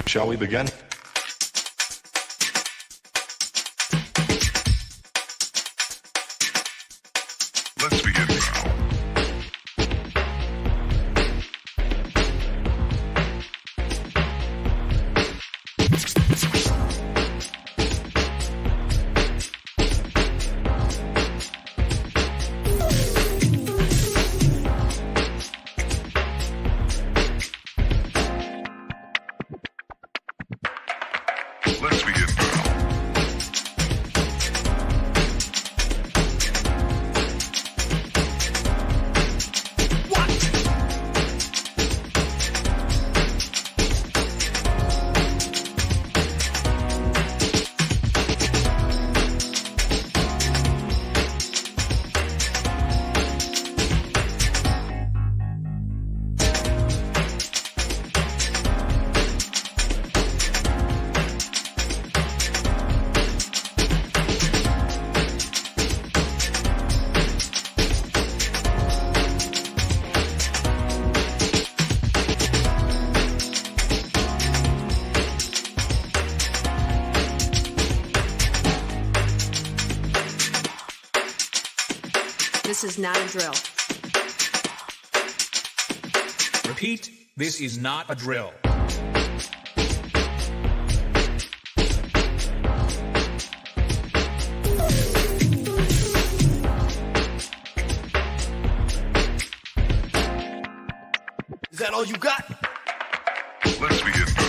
Shall we begin? Let's begin now. Let's begin now. This is not a drill. Repeat, this is not a drill. Is that all you got? Let's begin now.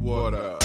What up?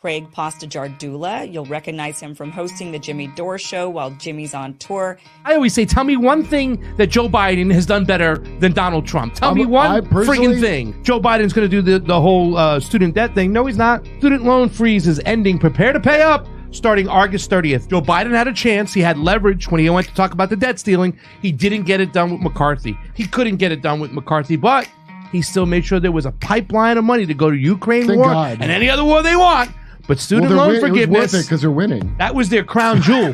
Craig Postejardula. You'll recognize him from hosting the Jimmy Dore Show while Jimmy's on tour. I always say, tell me one thing that Joe Biden has done better than Donald Trump. Tell me one friggin' thing. Joe Biden's going to do the whole student debt thing. No, he's not. Student loan freeze is ending. Prepare to pay up starting August 30th. Joe Biden had a chance. He had leverage when he went to talk about the debt stealing. He didn't get it done with McCarthy. He couldn't get it done with McCarthy, but he still made sure there was a pipeline of money to go to Ukraine Thank war God. and any other war they want. But student loan forgiveness, it was worth it because they're winning. That was their crown jewel.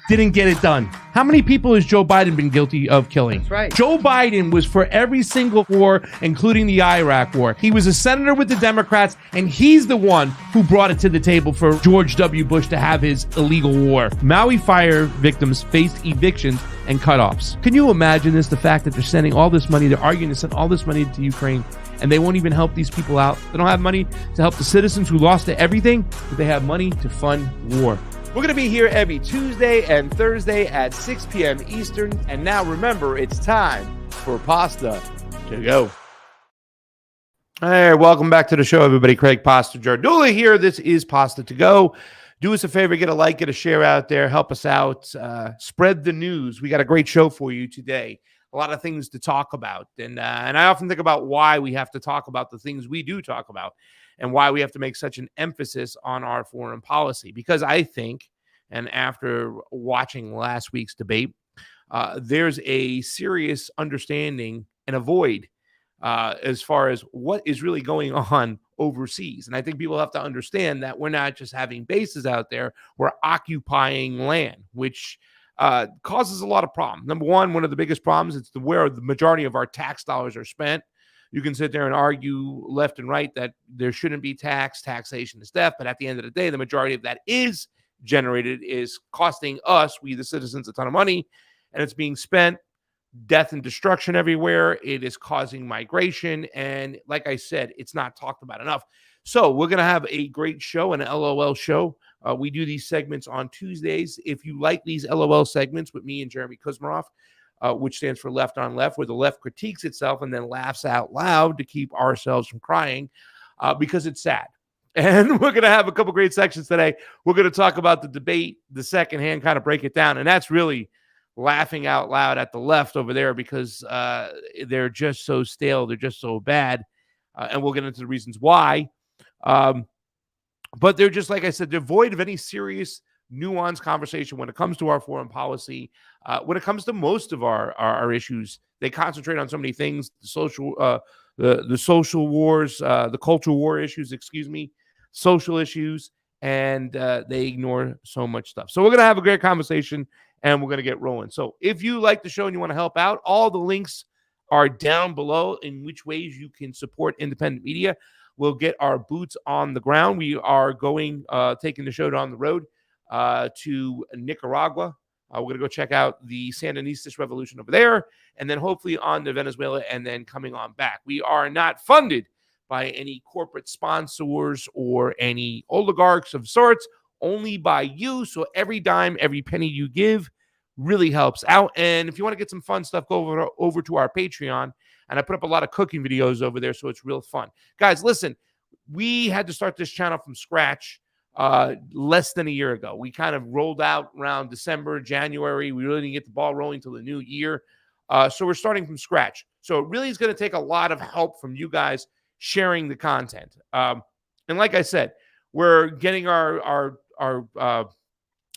Didn't get it done. How many people has Joe Biden been guilty of killing? That's right. Joe Biden was for every single war, including the Iraq war. He was a senator with the Democrats, and he's the one who brought it to the table for George W. Bush to have his illegal war. Maui fire victims faced evictions and cutoffs. Can you imagine this? The fact that they're sending all this money, they're arguing to send all this money to Ukraine, and they won't even help these people out. They don't have money to help the citizens who lost everything, but they have money to fund war. We're going to be here every Tuesday and Thursday at 6 p.m. Eastern. And now remember, it's time for Pasta to Go. Hey, welcome back to the show, everybody. Craig Pasta Jardula here. This is Pasta to Go. Do us a favor, get a like, get a share out there. Help us out. Spread the news. We got a great show for you today. A lot of things to talk about. And I often think about why we have to talk about the things we do talk about and why we have to make such an emphasis on our foreign policy. Because I think, and after watching last week's debate, there's a serious understanding and a void as far as what is really going on overseas. And I think people have to understand that we're not just having bases out there, we're occupying land, which causes a lot of problems. Number one of the biggest problems, it's where the majority of our tax dollars are spent. You can sit there and argue left and right that there shouldn't be taxation is death, but at the end of the day, the majority of that is generated, is costing us, we the citizens, a ton of money, and it's being spent. Death and destruction everywhere. It is causing migration. And like I said, it's not talked about enough. So we're going to have a great show, an LOL show. We do these segments on Tuesdays. If you like these LOL segments with me and Jeremy Kuzmarov, which stands for Left on Left, where the left critiques itself and then laughs out loud to keep ourselves from crying because it's sad. And we're going to have a couple great sections today. We're going to talk about the debate, the second hand, kind of break it down. And that's really laughing out loud at the left over there because they're just so stale. They're just so bad. And we'll get into the reasons why. But they're just, like I said, they're void of any serious, nuanced conversation when it comes to our foreign policy. When it comes to most of our issues, they concentrate on so many things, the social wars, the cultural war issues, social issues, and they ignore so much stuff. So we're going to have a great conversation, and we're going to get rolling. So if you like the show and you want to help out, all the links are down below in which ways you can support independent media. We'll get our boots on the ground. We are going, taking the show down the road to Nicaragua. We're going to go check out the Sandinista revolution over there, and then hopefully on to Venezuela, and then coming on back. We are not funded by any corporate sponsors or any oligarchs of sorts, only by you. So every dime, every penny you give really helps out. And if you want to get some fun stuff, go over to our Patreon. And I put up a lot of cooking videos over there, so it's real fun. Guys, listen, we had to start this channel from scratch less than a year ago. We kind of rolled out around December, January. We really didn't get the ball rolling till the new year. So we're starting from scratch. So it really is going to take a lot of help from you guys sharing the content. And like I said, we're getting our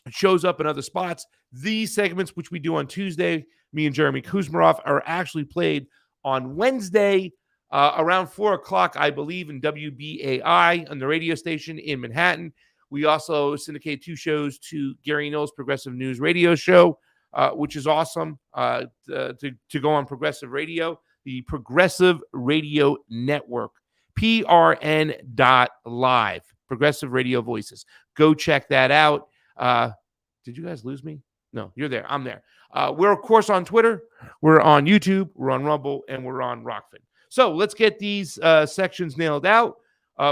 shows up in other spots. These segments, which we do on Tuesday, me and Jeremy Kuzmarov, are actually played on Wednesday around 4 o'clock, I believe, in WBAI on the radio station in Manhattan. We also syndicate 2 shows to Gary Knowles' Progressive News Radio Show, which is awesome to go on Progressive Radio, the Progressive Radio Network, PRN.live, Progressive Radio Voices. Go check that out. Did you guys lose me? No, you're there. I'm there. We're, of course, on Twitter. We're on YouTube. We're on Rumble. And we're on Rockfin. So let's get these sections nailed out.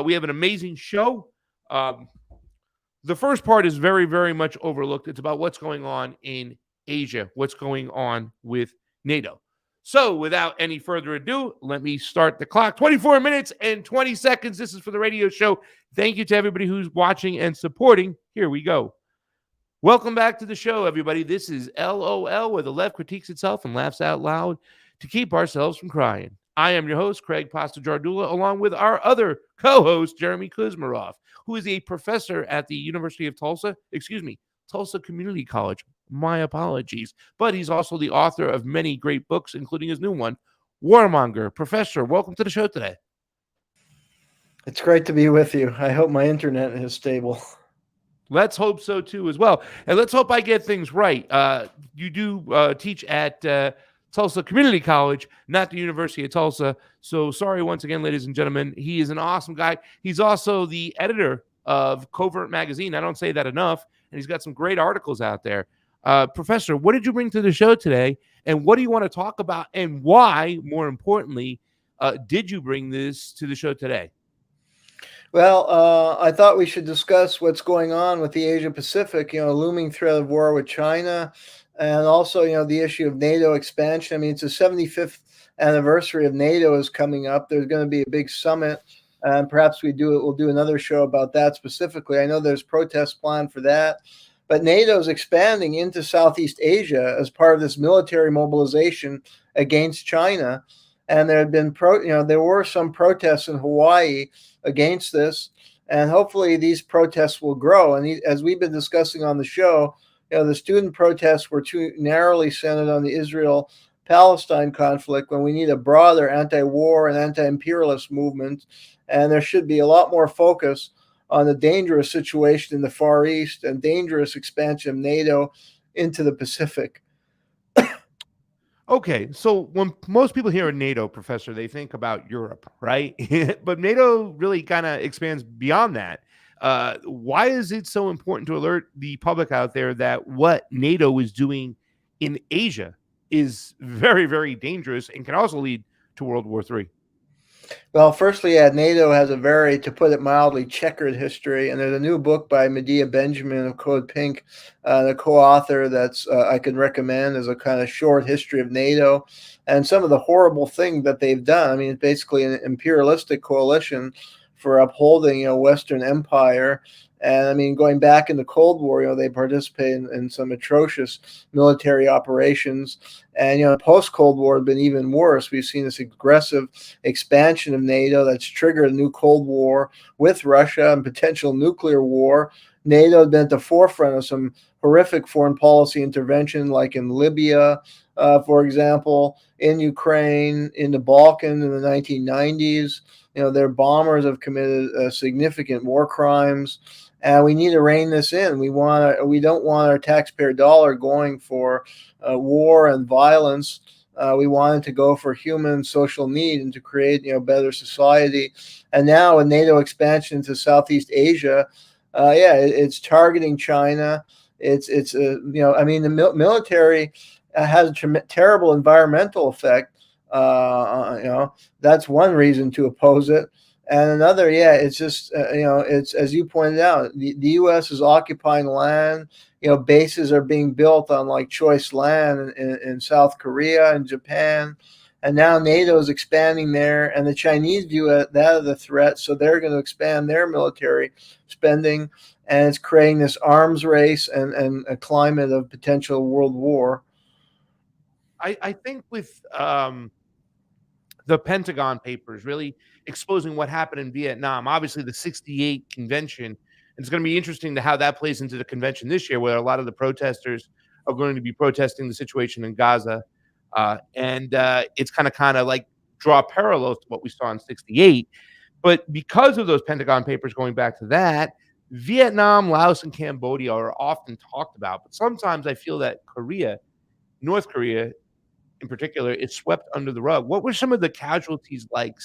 We have an amazing show. The first part is very, very much overlooked. It's about what's going on in Asia, what's going on with NATO. So without any further ado, let me start the clock. 24 minutes and 20 seconds. This is for the radio show. Thank you to everybody who's watching and supporting. Here we go. Welcome back to the show, everybody. This is LOL, where the left critiques itself and laughs out loud to keep ourselves from crying. I am your host, Craig Pasta Jardula, along with our other co-host, Jeremy Kuzmarov, who is a professor at the University of Tulsa, Tulsa Community College. My apologies. But he's also the author of many great books, including his new one, Warmonger. Professor, welcome to the show today. It's great to be with you. I hope my internet is stable. Let's hope so, too, as well. And let's hope I get things right. You do teach at Tulsa Community College, not the University of Tulsa. So sorry once again, ladies and gentlemen. He is an awesome guy. He's also the editor of Covert Magazine. I don't say that enough. And he's got some great articles out there. Professor, what did you bring to the show today? And what do you want to talk about? And why, more importantly, did you bring this to the show today? Well, I thought we should discuss what's going on with the Asia Pacific, looming threat of war with China, and also, the issue of NATO expansion. I mean, it's the 75th anniversary of NATO is coming up. There's going to be a big summit, and perhaps we'll do another show about that specifically. I know there's protests planned for that, but NATO is expanding into Southeast Asia as part of this military mobilization against China. And there had been there were some protests in Hawaii against this, and hopefully these protests will grow. And as we've been discussing on the show, the student protests were too narrowly centered on the Israel-Palestine conflict when we need a broader anti-war and anti-imperialist movement. And there should be a lot more focus on the dangerous situation in the Far East and dangerous expansion of NATO into the Pacific. Okay, so when most people hear NATO, Professor, they think about Europe, right? But NATO really kind of expands beyond that. Why is it so important to alert the public out there that what NATO is doing in Asia is very, very dangerous and can also lead to World War III? Well, firstly, NATO has a very, to put it mildly, checkered history. And there's a new book by Medea Benjamin of Code Pink, the co-author that's I can recommend as a kind of short history of NATO and some of the horrible things that they've done. I mean, it's basically an imperialistic coalition for upholding, Western empire. And I mean, going back in the Cold War, they participated in some atrocious military operations. And, post-Cold War had been even worse. We've seen this aggressive expansion of NATO that's triggered a new Cold War with Russia and potential nuclear war. NATO had been at the forefront of some horrific foreign policy intervention, like in Libya, for example, in Ukraine, in the Balkans in the 1990s. Their bombers have committed significant war crimes. And we need to rein this in. We don't want our taxpayer dollar going for war and violence. We want it to go for human social need and to create, better society. And now with NATO expansion into Southeast Asia, it's targeting China. The military has a terrible environmental effect. That's one reason to oppose it. And another, it's just, it's, as you pointed out, the U.S. is occupying land. Bases are being built on like choice land in South Korea and Japan. And now NATO is expanding there, and the Chinese view that as a threat. So they're going to expand their military spending, and it's creating this arms race and a climate of potential world war. I think with the Pentagon Papers really exposing what happened in Vietnam, obviously the 68 convention, it's going to be interesting to how that plays into the convention this year, where a lot of the protesters are going to be protesting the situation in Gaza. And it's kind of like draw parallels to what we saw in 68. But because of those Pentagon Papers going back to that, Vietnam, Laos, and Cambodia are often talked about. But sometimes I feel that North Korea in particular, is swept under the rug. What were some of the casualties like?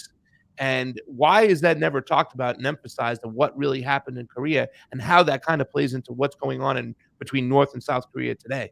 And why is that never talked about and emphasized of what really happened in Korea and how that kind of plays into what's going on between North and South Korea today?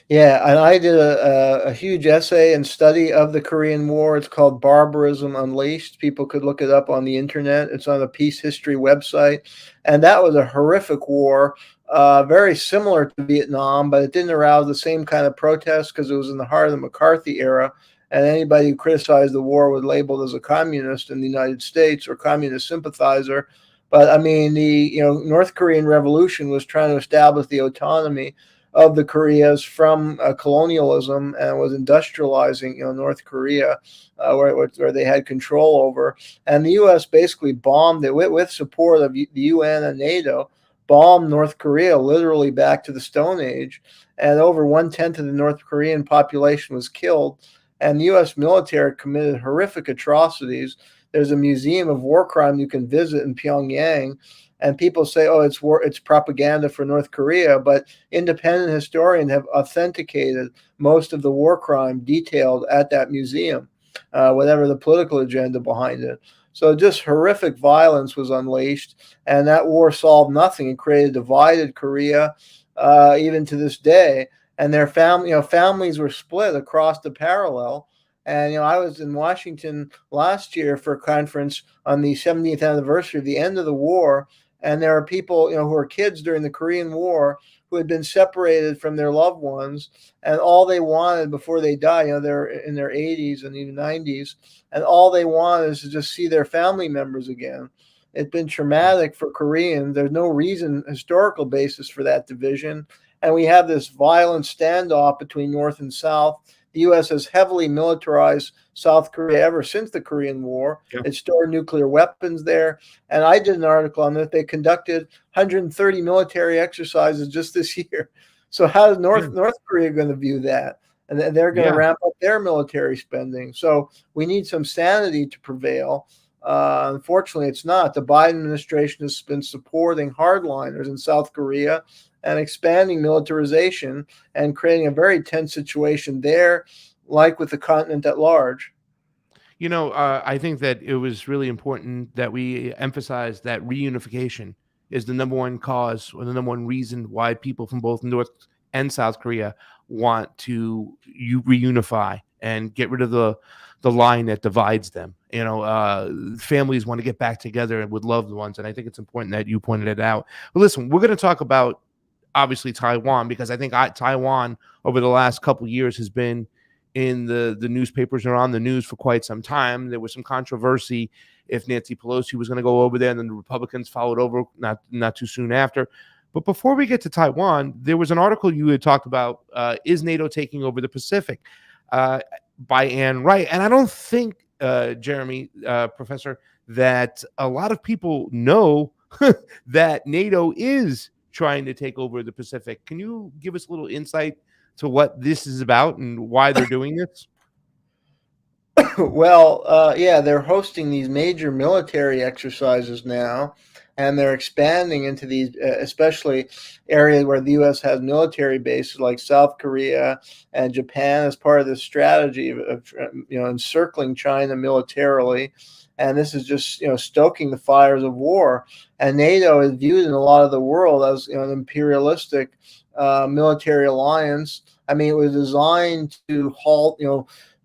Yeah, and I did a huge essay and study of the Korean War. It's called Barbarism Unleashed. People could look it up on the internet. It's on the Peace History website. And that was a horrific war, very similar to Vietnam, but it didn't arouse the same kind of protests because it was in the heart of the McCarthy era. And anybody who criticized the war was labeled as a communist in the United States or communist sympathizer. But I mean, the North Korean Revolution was trying to establish the autonomy of the Koreas from colonialism and was industrializing, North Korea, where they had control over. And the U.S. basically bombed it with support of the UN and NATO, bombed North Korea literally back to the Stone Age. And over 1/10 of the North Korean population was killed. And the U.S. military committed horrific atrocities. There's a museum of war crime you can visit in Pyongyang. And people say, oh, it's propaganda for North Korea. But independent historians have authenticated most of the war crime detailed at that museum, whatever the political agenda behind it. So just horrific violence was unleashed. And that war solved nothing. It created divided Korea, even to this day. And their families were split across the parallel. And I was in Washington last year for a conference on the 70th anniversary of the end of the war, and there are people who were kids during the Korean War who had been separated from their loved ones, and all they wanted before they die, they're in their 80s and even 90s, and all they wanted is to just see their family members again. It's been traumatic for Koreans. There's no historical basis for that division. And we have this violent standoff between North and South. The U.S. has heavily militarized South Korea ever since the Korean War. Yeah. It stored nuclear weapons there. And I did an article on that. They conducted 130 military exercises just this year. So how is North Korea going to view that? And they're going to ramp up their military spending. So we need some sanity to prevail. Unfortunately, it's not. The Biden administration has been supporting hardliners in South Korea and expanding militarization and creating a very tense situation there, like with the continent at large. I think that it was really important that we emphasize that reunification is the number one cause or the number one reason why people from both North and South Korea want to reunify and get rid of the line that divides them. Families want to get back together with loved ones, and I think it's important that you pointed it out. But listen, we're going to talk about obviously Taiwan, because I think Taiwan over the last couple of years has been in the newspapers or on the news for quite some time. There was some controversy if Nancy Pelosi was going to go over there, and then the Republicans followed over not too soon after. But before we get to Taiwan, there was an article you had talked about, is NATO taking over the Pacific, by Ann Wright. And I don't think, Jeremy, Professor, that a lot of people know that NATO is trying to take over the Pacific. Can you give us a little insight to what this is about and why they're doing this? Well, they're hosting these major military exercises now, and they're expanding into these, especially areas where the U.S. has military bases like South Korea and Japan as part of this strategy of encircling China militarily. And this is just, stoking the fires of war. And NATO is viewed in a lot of the world as an imperialistic military alliance. I mean, it was designed to halt,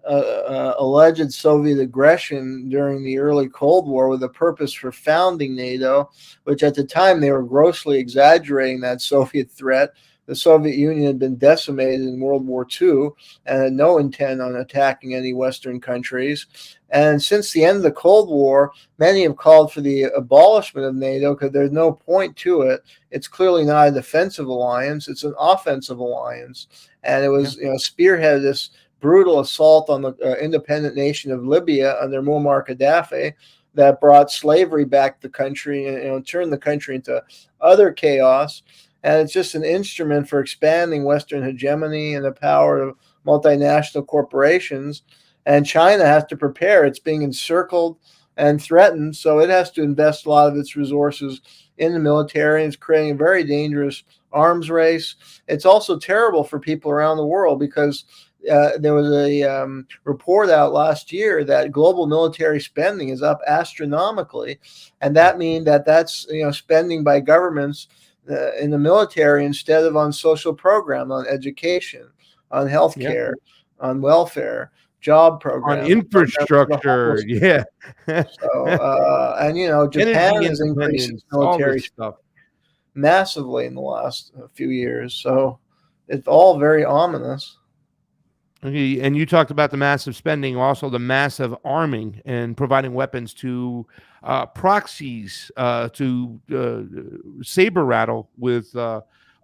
alleged Soviet aggression during the early Cold War with a purpose for founding NATO, which at the time they were grossly exaggerating that Soviet threat. The Soviet Union had been decimated in World War II and had no intent on attacking any Western countries. And since the end of the Cold War, many have called for the abolishment of NATO because there's no point to it. It's clearly not a defensive alliance. It's an offensive alliance. And it was, spearheaded this brutal assault on the independent nation of Libya under Muammar Gaddafi that brought slavery back to the country and turned the country into utter chaos. And it's just an instrument for expanding Western hegemony and the power of multinational corporations. And China has to prepare. It's being encircled and threatened, so it has to invest a lot of its resources in the military. It's creating a very dangerous arms race. It's also terrible for people around the world because there was a report out last year that global military spending is up astronomically, and that means that's spending by governments in the military instead of on social programs, on education, on healthcare, on welfare, job programs, on infrastructure. So, Japan has increased its military stuff massively in the last few years. So it's all very ominous. Okay, and you talked about the massive spending, also the massive arming and providing weapons to proxies to saber rattle with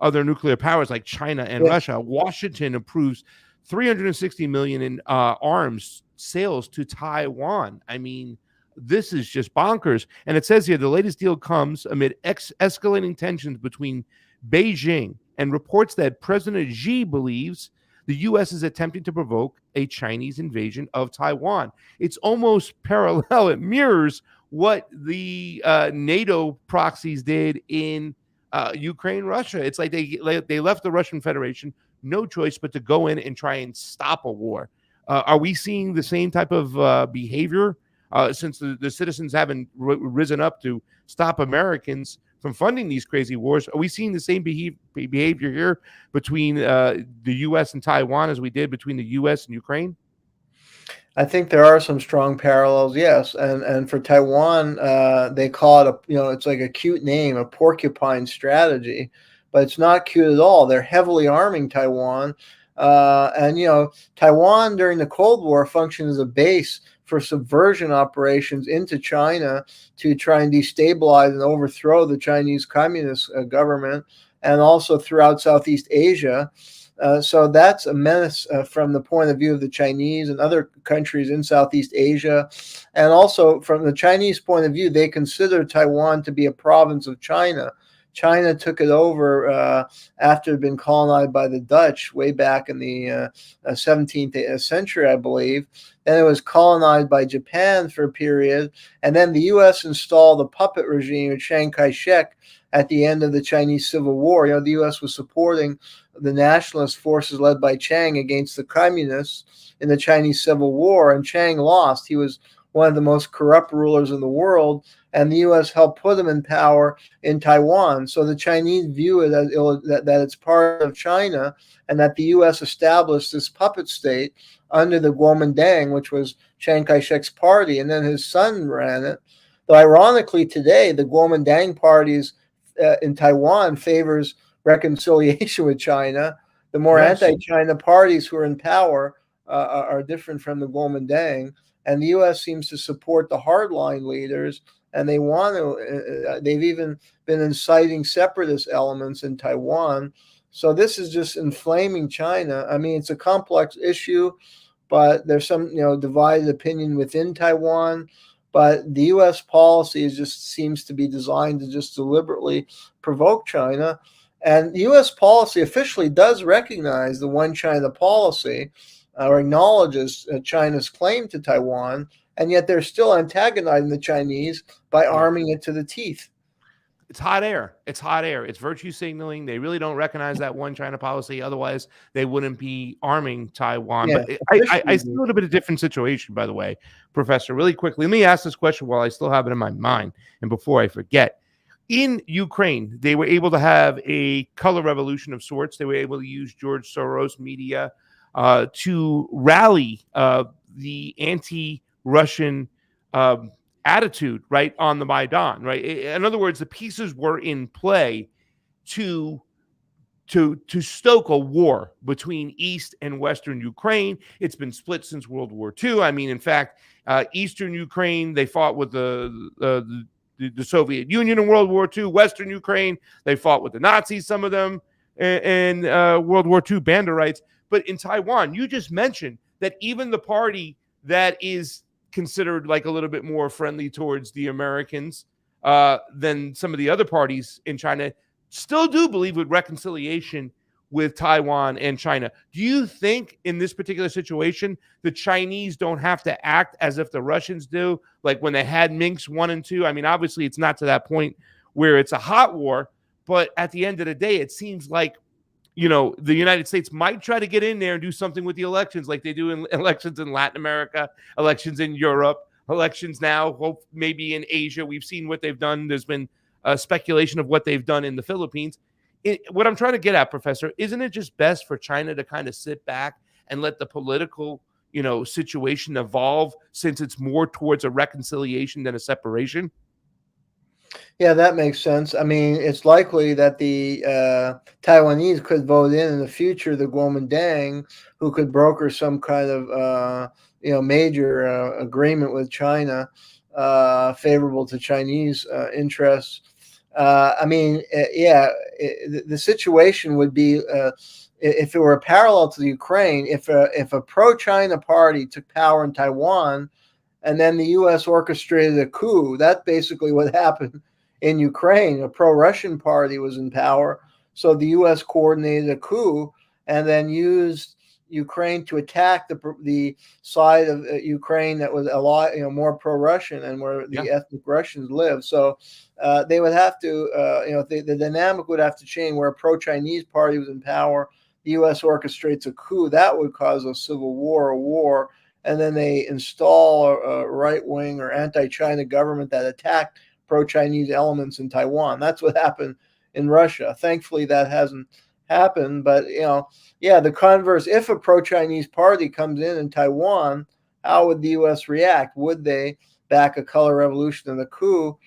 other nuclear powers like China and Russia. Washington approves $360 million in arms sales to Taiwan. I mean, this is just bonkers. And it says here the latest deal comes amid escalating tensions between Beijing and reports that President Xi believes the U.S. is attempting to provoke a Chinese invasion of Taiwan. It's almost parallel. It mirrors what the NATO proxies did in Ukraine, Russia. It's like they left the Russian Federation no choice but to go in and try and stop a war. Are we seeing the same type of behavior since the citizens haven't risen up to stop Americans from funding these crazy wars? Are we seeing the same behavior here between the U.S. and Taiwan as we did between the U.S. and Ukraine? I think there are some strong parallels, yes. And for Taiwan, they call it it's like a cute name, a porcupine strategy, but it's not cute at all. They're heavily arming Taiwan, and Taiwan during the Cold War functioned as a base for subversion operations into China to try and destabilize and overthrow the Chinese Communist government, and also throughout Southeast Asia. So that's a menace from the point of view of the Chinese and other countries in Southeast Asia. And also from the Chinese point of view, they consider Taiwan to be a province of China. China took it over after it had been colonized by the Dutch way back in the 17th century, I believe. Then it was colonized by Japan for a period. And then the U.S. installed a puppet regime of Chiang Kai-shek at the end of the Chinese Civil War. The U.S. was supporting the nationalist forces led by Chiang against the communists in the Chinese Civil War, and Chiang lost. He was one of the most corrupt rulers in the world, and the U.S. helped put him in power in Taiwan. So the Chinese view it as that it's part of China, and that the U.S. established this puppet state under the Kuomintang, which was Chiang Kai-shek's party, and then his son ran it. Though ironically today, the Kuomintang parties in Taiwan favors reconciliation with China. The more anti-China parties who are in power are different from the Kuomintang, and the U.S. seems to support the hardline leaders, and they want to. They've even been inciting separatist elements in Taiwan. So this is just inflaming China. I mean, it's a complex issue, but there's some divided opinion within Taiwan. But the U.S. policy just seems to be designed to just deliberately provoke China. And the U.S. policy officially does recognize the one China policy or acknowledges China's claim to Taiwan, and yet they're still antagonizing the Chinese by arming it to the teeth. It's hot air. It's hot air. It's virtue signaling. They really don't recognize that one China policy. Otherwise, they wouldn't be arming Taiwan. Yeah, but I see a little bit of different situation, by the way, Professor. Really quickly, let me ask this question while I still have it in my mind and before I forget. In Ukraine, they were able to have a color revolution of sorts. They were able to use George Soros media to rally the anti-Russian attitude, right, on the Maidan, right? In other words, the pieces were in play to stoke a war between East and Western Ukraine. It's been split since World War II. I mean, in fact, Eastern Ukraine, they fought with the Soviet Union in World War II. Western Ukraine, they fought with the Nazis, some of them, and World War II Banderites. But in Taiwan, you just mentioned that even the party that is considered like a little bit more friendly towards the Americans than some of the other parties in China still do believe with reconciliation with Taiwan and China. Do you think in this particular situation, the Chinese don't have to act as if the Russians do, like when they had Minsk 1 and 2? I mean, obviously it's not to that point where it's a hot war, but at the end of the day, it seems like the United States might try to get in there and do something with the elections like they do in elections in Latin America, elections in Europe, elections now, maybe in Asia. We've seen what they've done. There's been speculation of what they've done in the Philippines. What I'm trying to get at, Professor, isn't it just best for China to kind of sit back and let the political, situation evolve, since it's more towards a reconciliation than a separation? Yeah, that makes sense. I mean, it's likely that the Taiwanese could vote in the future the Kuomintang, who could broker some kind of major agreement with China, favorable to Chinese interests. The situation would be if it were a parallel to the Ukraine, if a pro-China party took power in Taiwan, and then the U.S. orchestrated a coup. That's basically what happened in Ukraine. A pro-Russian party was in power, so the U.S. coordinated a coup and then used Ukraine to attack the side of Ukraine that was a lot more pro-Russian and where the ethnic Russians live. So they would have to the dynamic would have to change. Where a pro-Chinese party was in power, the U.S. orchestrates a coup that would cause a civil war, a war, and then they install a right-wing or anti-China government that attacked pro-Chinese elements in Taiwan. That's what happened in Russia. Thankfully, that hasn't happened. But, the converse, if a pro-Chinese party comes in Taiwan, how would the U.S. react? Would they back a color revolution and a coup?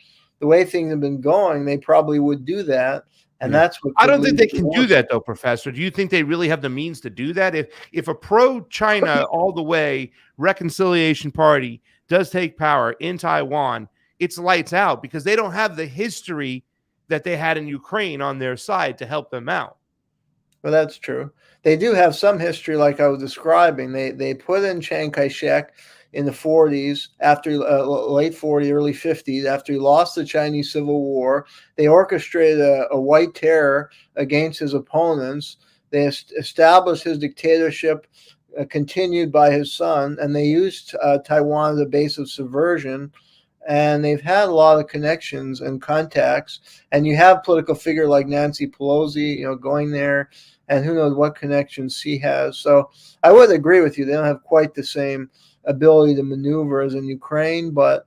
The way things have been going, they probably would do that. And that's what I don't think lead they to can do that, though, Professor. Do you think they really have the means to do that? If a pro-China all the way reconciliation party does take power in Taiwan, it's lights out because they don't have the history that they had in Ukraine on their side to help them out. Well, that's true. They do have some history, like I was describing. They put in Chiang Kai-shek in the 40s, after late 40s, early 50s, after he lost the Chinese Civil War. They orchestrated a white terror against his opponents. They established his dictatorship, continued by his son, and they used Taiwan as a base of subversion. And they've had a lot of connections and contacts. And you have political figure like Nancy Pelosi, going there, and who knows what connections she has. So I would agree with you. They don't have quite the same ability to maneuver as in Ukraine, but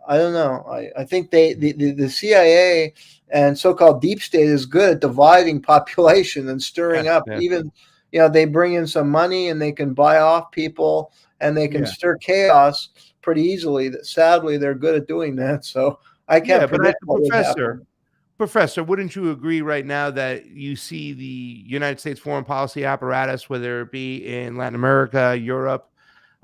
I don't know. I think the CIA and so-called deep state is good at dividing population and stirring up. Even, they bring in some money and they can buy off people and they can stir chaos pretty easily. Sadly, they're good at doing that. So I can't predict what would happen. Professor, wouldn't you agree right now that you see the United States foreign policy apparatus, whether it be in Latin America, Europe,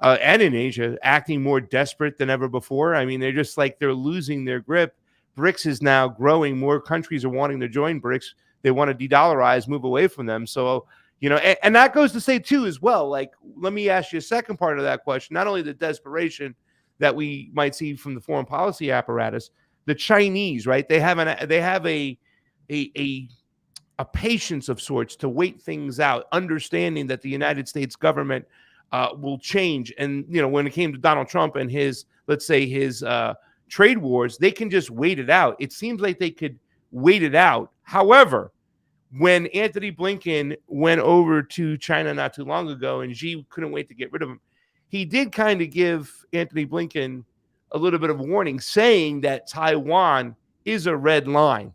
and in Asia, acting more desperate than ever before? I mean, they're just like they're losing their grip. BRICS is now growing. More countries are wanting to join BRICS. They want to de-dollarize, move away from them. So, and that goes to say, too, as well, like, let me ask you a second part of that question. Not only the desperation that we might see from the foreign policy apparatus, the Chinese, right? They have a patience of sorts to wait things out, understanding that the United States government will change. And, when it came to Donald Trump and his trade wars, they can just wait it out. It seems like they could wait it out. However, when Anthony Blinken went over to China not too long ago and Xi couldn't wait to get rid of him, he did kind of give Anthony Blinken a little bit of a warning, saying that Taiwan is a red line.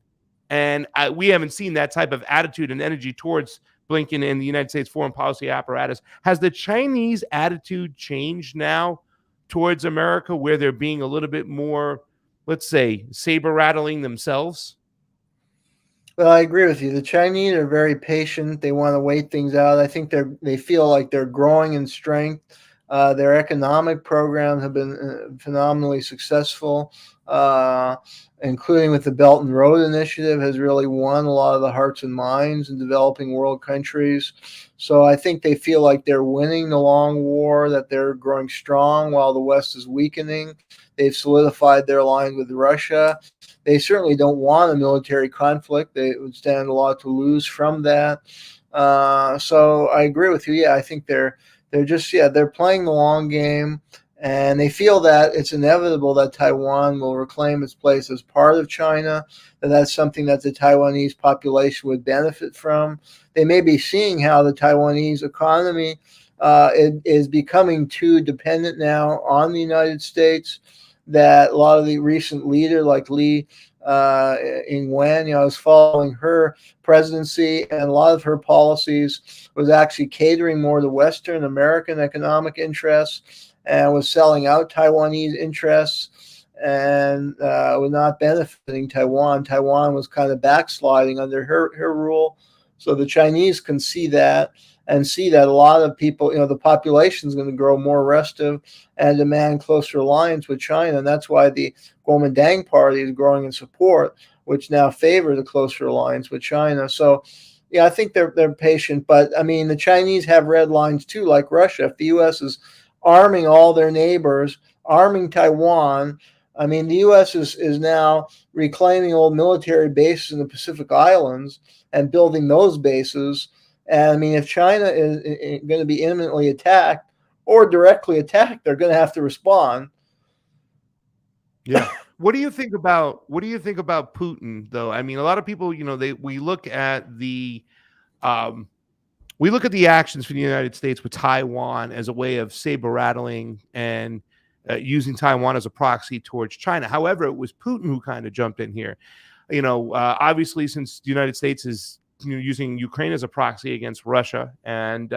And we haven't seen that type of attitude and energy towards Blinken and the United States foreign policy apparatus. Has the Chinese attitude changed now towards America, where they're being a little bit more, let's say, saber rattling themselves? Well, I agree with you. The Chinese are very patient. They want to wait things out. I think they feel like they're growing in strength. Their economic programs have been phenomenally successful, including with the Belt and Road Initiative, has really won a lot of the hearts and minds in developing world countries. So I think they feel like they're winning the long war, that they're growing strong while the West is weakening. They've solidified their line with Russia. They certainly don't want a military conflict. They would stand a lot to lose from that. So I agree with you. Yeah, I think they're playing the long game, and they feel that it's inevitable that Taiwan will reclaim its place as part of China, that's something that the Taiwanese population would benefit from. They may be seeing how the Taiwanese economy is becoming too dependent now on the United States, that a lot of the recent leaders like Lee Ing-wen, was following her presidency, and a lot of her policies was actually catering more to Western American economic interests and was selling out Taiwanese interests and was not benefiting Taiwan. Taiwan was kind of backsliding under her rule. So the Chinese can see that, and see that a lot of people, the population is going to grow more restive and demand closer alliance with China. And that's why the Kuomintang party is growing in support, which now favors a closer alliance with China. So, I think they're patient. But, I mean, the Chinese have red lines, too, like Russia. If the U.S. is arming all their neighbors, arming Taiwan, I mean, the U.S. is now reclaiming old military bases in the Pacific Islands and building those bases. And I mean, if China is going to be imminently attacked or directly attacked, they're going to have to respond. Yeah. What do you think about Putin, though? I mean, a lot of people, we look at the actions for the United States with Taiwan as a way of saber rattling and using Taiwan as a proxy towards China. However, it was Putin who kind of jumped in here. Obviously, since the United States is using Ukraine as a proxy against Russia, and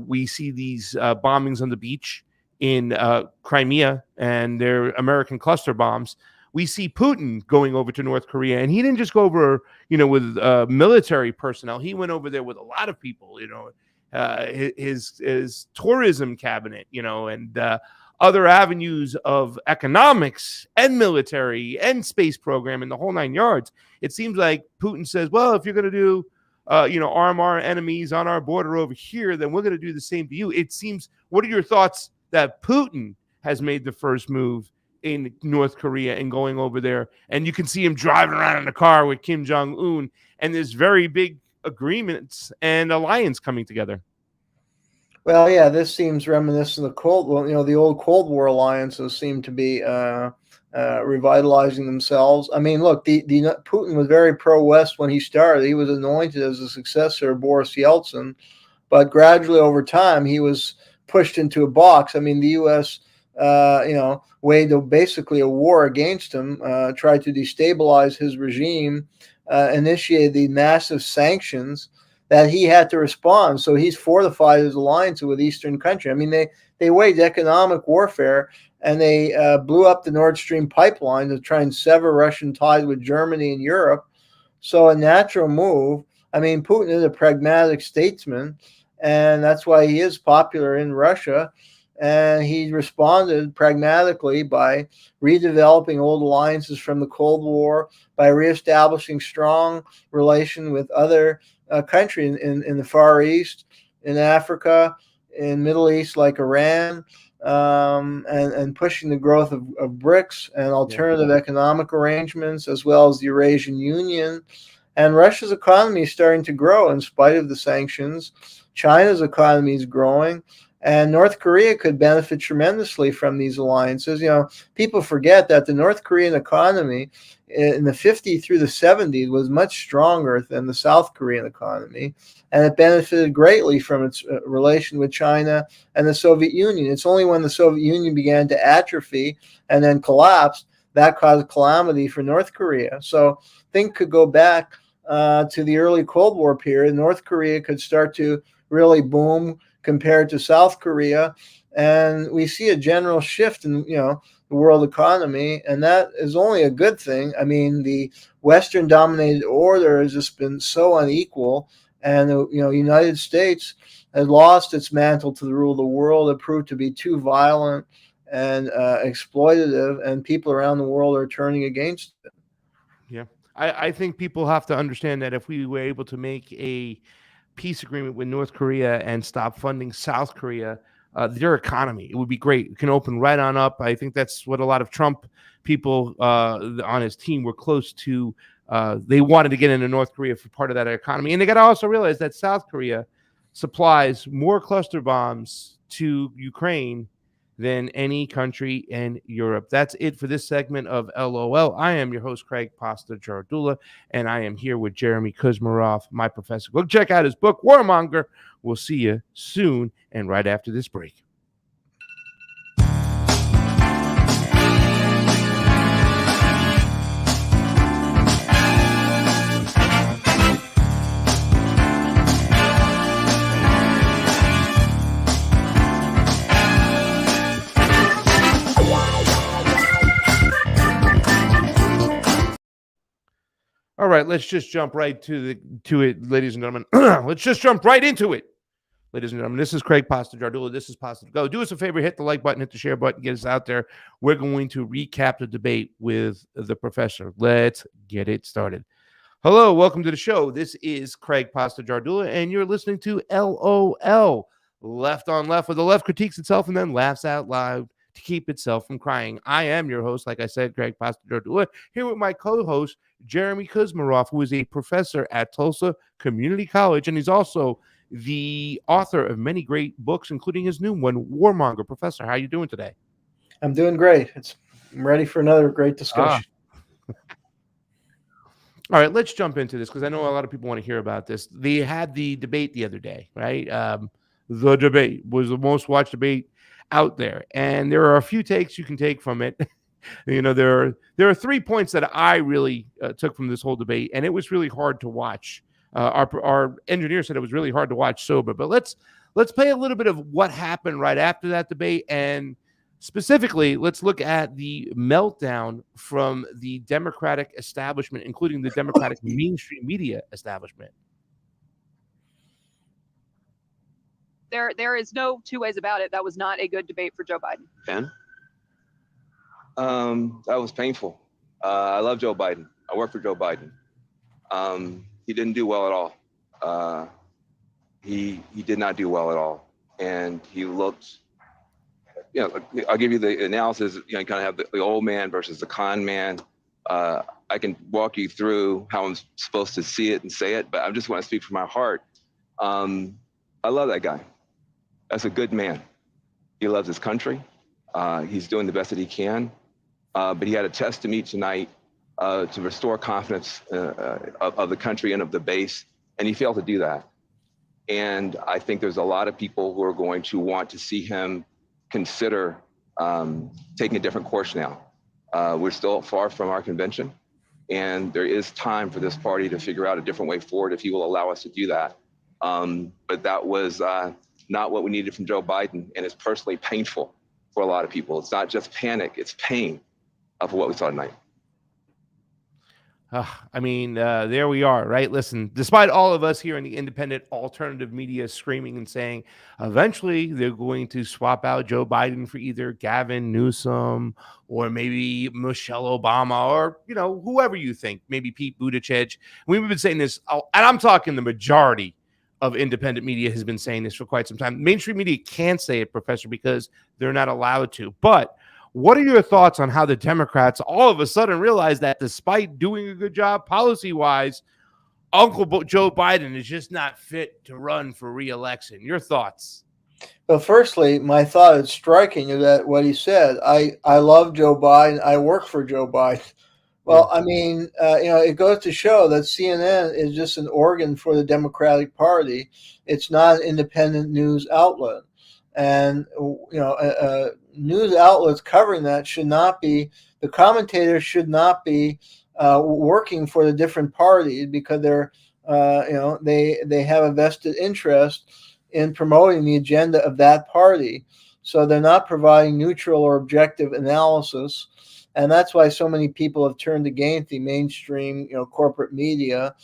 we see these bombings on the beach in Crimea and their American cluster bombs. We see Putin going over to North Korea, and he didn't just go over, with military personnel. He went over there with a lot of people, his tourism cabinet, and other avenues of economics and military and space program and the whole 9 yards. It seems like Putin says, well, if you're going to do, arm our enemies on our border over here, then we're going to do the same to you. It seems, what are your thoughts that Putin has made the first move in North Korea and going over there, and you can see him driving around in a car with Kim Jong-un, and there's very big agreements and alliance coming together? Well, yeah, this seems reminiscent of the old Cold War alliances seem to be revitalizing themselves. I mean, look, Putin was very pro-West when he started. He was anointed as the successor of Boris Yeltsin, but gradually over time he was pushed into a box. I mean, the U.S. waged basically a war against him, tried to destabilize his regime, initiated the massive sanctions that he had to respond. So he's fortified his alliance with Eastern countries. I mean, they waged economic warfare, and they blew up the Nord Stream pipeline to try and sever Russian ties with Germany and Europe. So a natural move. I mean, Putin is a pragmatic statesman, and that's why he is popular in Russia. And he responded pragmatically by redeveloping old alliances from the Cold War, by reestablishing strong relation with other countries in the Far East, in Africa, in Middle East like Iran, and pushing the growth of BRICS and alternative economic arrangements, as well as the Eurasian Union. And Russia's economy is starting to grow in spite of the sanctions. China's economy is growing. And North Korea could benefit tremendously from these alliances. People forget that the North Korean economy in the 50s through the 70s was much stronger than the South Korean economy, and it benefited greatly from its relation with China and the Soviet Union. It's only when the Soviet Union began to atrophy and then collapsed that caused calamity for North Korea. So things could go back to the early Cold War period. North Korea could start to really boom compared to South Korea, and we see a general shift in the world economy, and that is only a good thing. I mean, the Western dominated order has just been so unequal, and United States has lost its mantle to the rule of the world. It proved to be too violent and exploitative, and people around the world are turning against it. Yeah, I think people have to understand that if we were able to make a peace agreement with North Korea and stop funding South Korea, their economy, it would be great. It can open right on up. I think that's what a lot of Trump people on his team were close to. They wanted to get into North Korea for part of that economy. And they got to also realize that South Korea supplies more cluster bombs to Ukraine than any country in Europe. That's it for this segment of LOL. I am your host, Craig Pasta Jardula, and I am here with Jeremy Kuzmarov, my professor. Go check out his book, Warmonger. We'll see you soon and right after this break. All right, let's just jump right to it, ladies and gentlemen. Let's just jump right into it, ladies and gentlemen. This is Craig Pasta Jardula. This is Pasta to Go. Do us a favor, hit the like button, hit the share button, get us out there. We're going to recap the debate with the professor. Let's get it started. Hello, welcome to the show. This is Craig Pasta Jardula, and you're listening to LOL, Left on Left, where the left critiques itself and then laughs out loud to keep itself from crying. I am your host, like I said, Craig Pasta Jardula, here with my co-host, Jeremy Kuzmarov, who is a professor at Tulsa Community College, and he's also the author of many great books, including his new one, Warmonger. Professor, how are you doing today? I'm doing great. I'm ready for another great discussion. All right, let's jump into this because I know a lot of people want to hear about this. They had the debate the other day, right? The debate was the most watched debate out there, and there are a few takes you can take from it. There are 3 points that I really took from this whole debate, and it was really hard to watch Our engineer said it was really hard to watch sober. But let's play a little bit of what happened right after that debate, and specifically, let's look at the meltdown from the Democratic establishment, including the Democratic mainstream media establishment. There is no two ways about it. That was not a good debate for Joe Biden. Ben? That was painful. I love Joe Biden. I work for Joe Biden. He didn't do well at all. He did not do well at all. And he looked, I'll give you the analysis, you kind of have the old man versus the con man. I can walk you through how I'm supposed to see it and say it, but I just want to speak from my heart. I love that guy. That's a good man. He loves his country. He's doing the best that he can. But he had a test to meet tonight to restore confidence of the country and of the base, and he failed to do that. And I think there's a lot of people who are going to want to see him consider taking a different course now. We're still far from our convention, and there is time for this party to figure out a different way forward if he will allow us to do that. But that was not what we needed from Joe Biden, and it's personally painful for a lot of people. It's not just panic, it's pain for what we saw tonight. There we are, right? Listen, despite all of us here in the independent alternative media screaming and saying eventually they're going to swap out Joe Biden for either Gavin Newsom or maybe Michelle Obama or, whoever you think, maybe Pete Buttigieg. We've been saying this, and I'm talking the majority of independent media has been saying this for quite some time. Mainstream media can't say it, Professor, because they're not allowed to. But what are your thoughts on how the Democrats all of a sudden realize that despite doing a good job policy-wise, Uncle Joe Biden is just not fit to run for re-election? Your thoughts? Well, firstly, my thought is striking is that what he said. I love Joe Biden. I work for Joe Biden. Well, it goes to show that CNN is just an organ for the Democratic Party. It's not an independent news outlet. And, news outlets covering that should not be, the commentators should not be working for the different parties because they're, they have a vested interest in promoting the agenda of that party. So they're not providing neutral or objective analysis. And that's why so many people have turned against the mainstream, corporate media,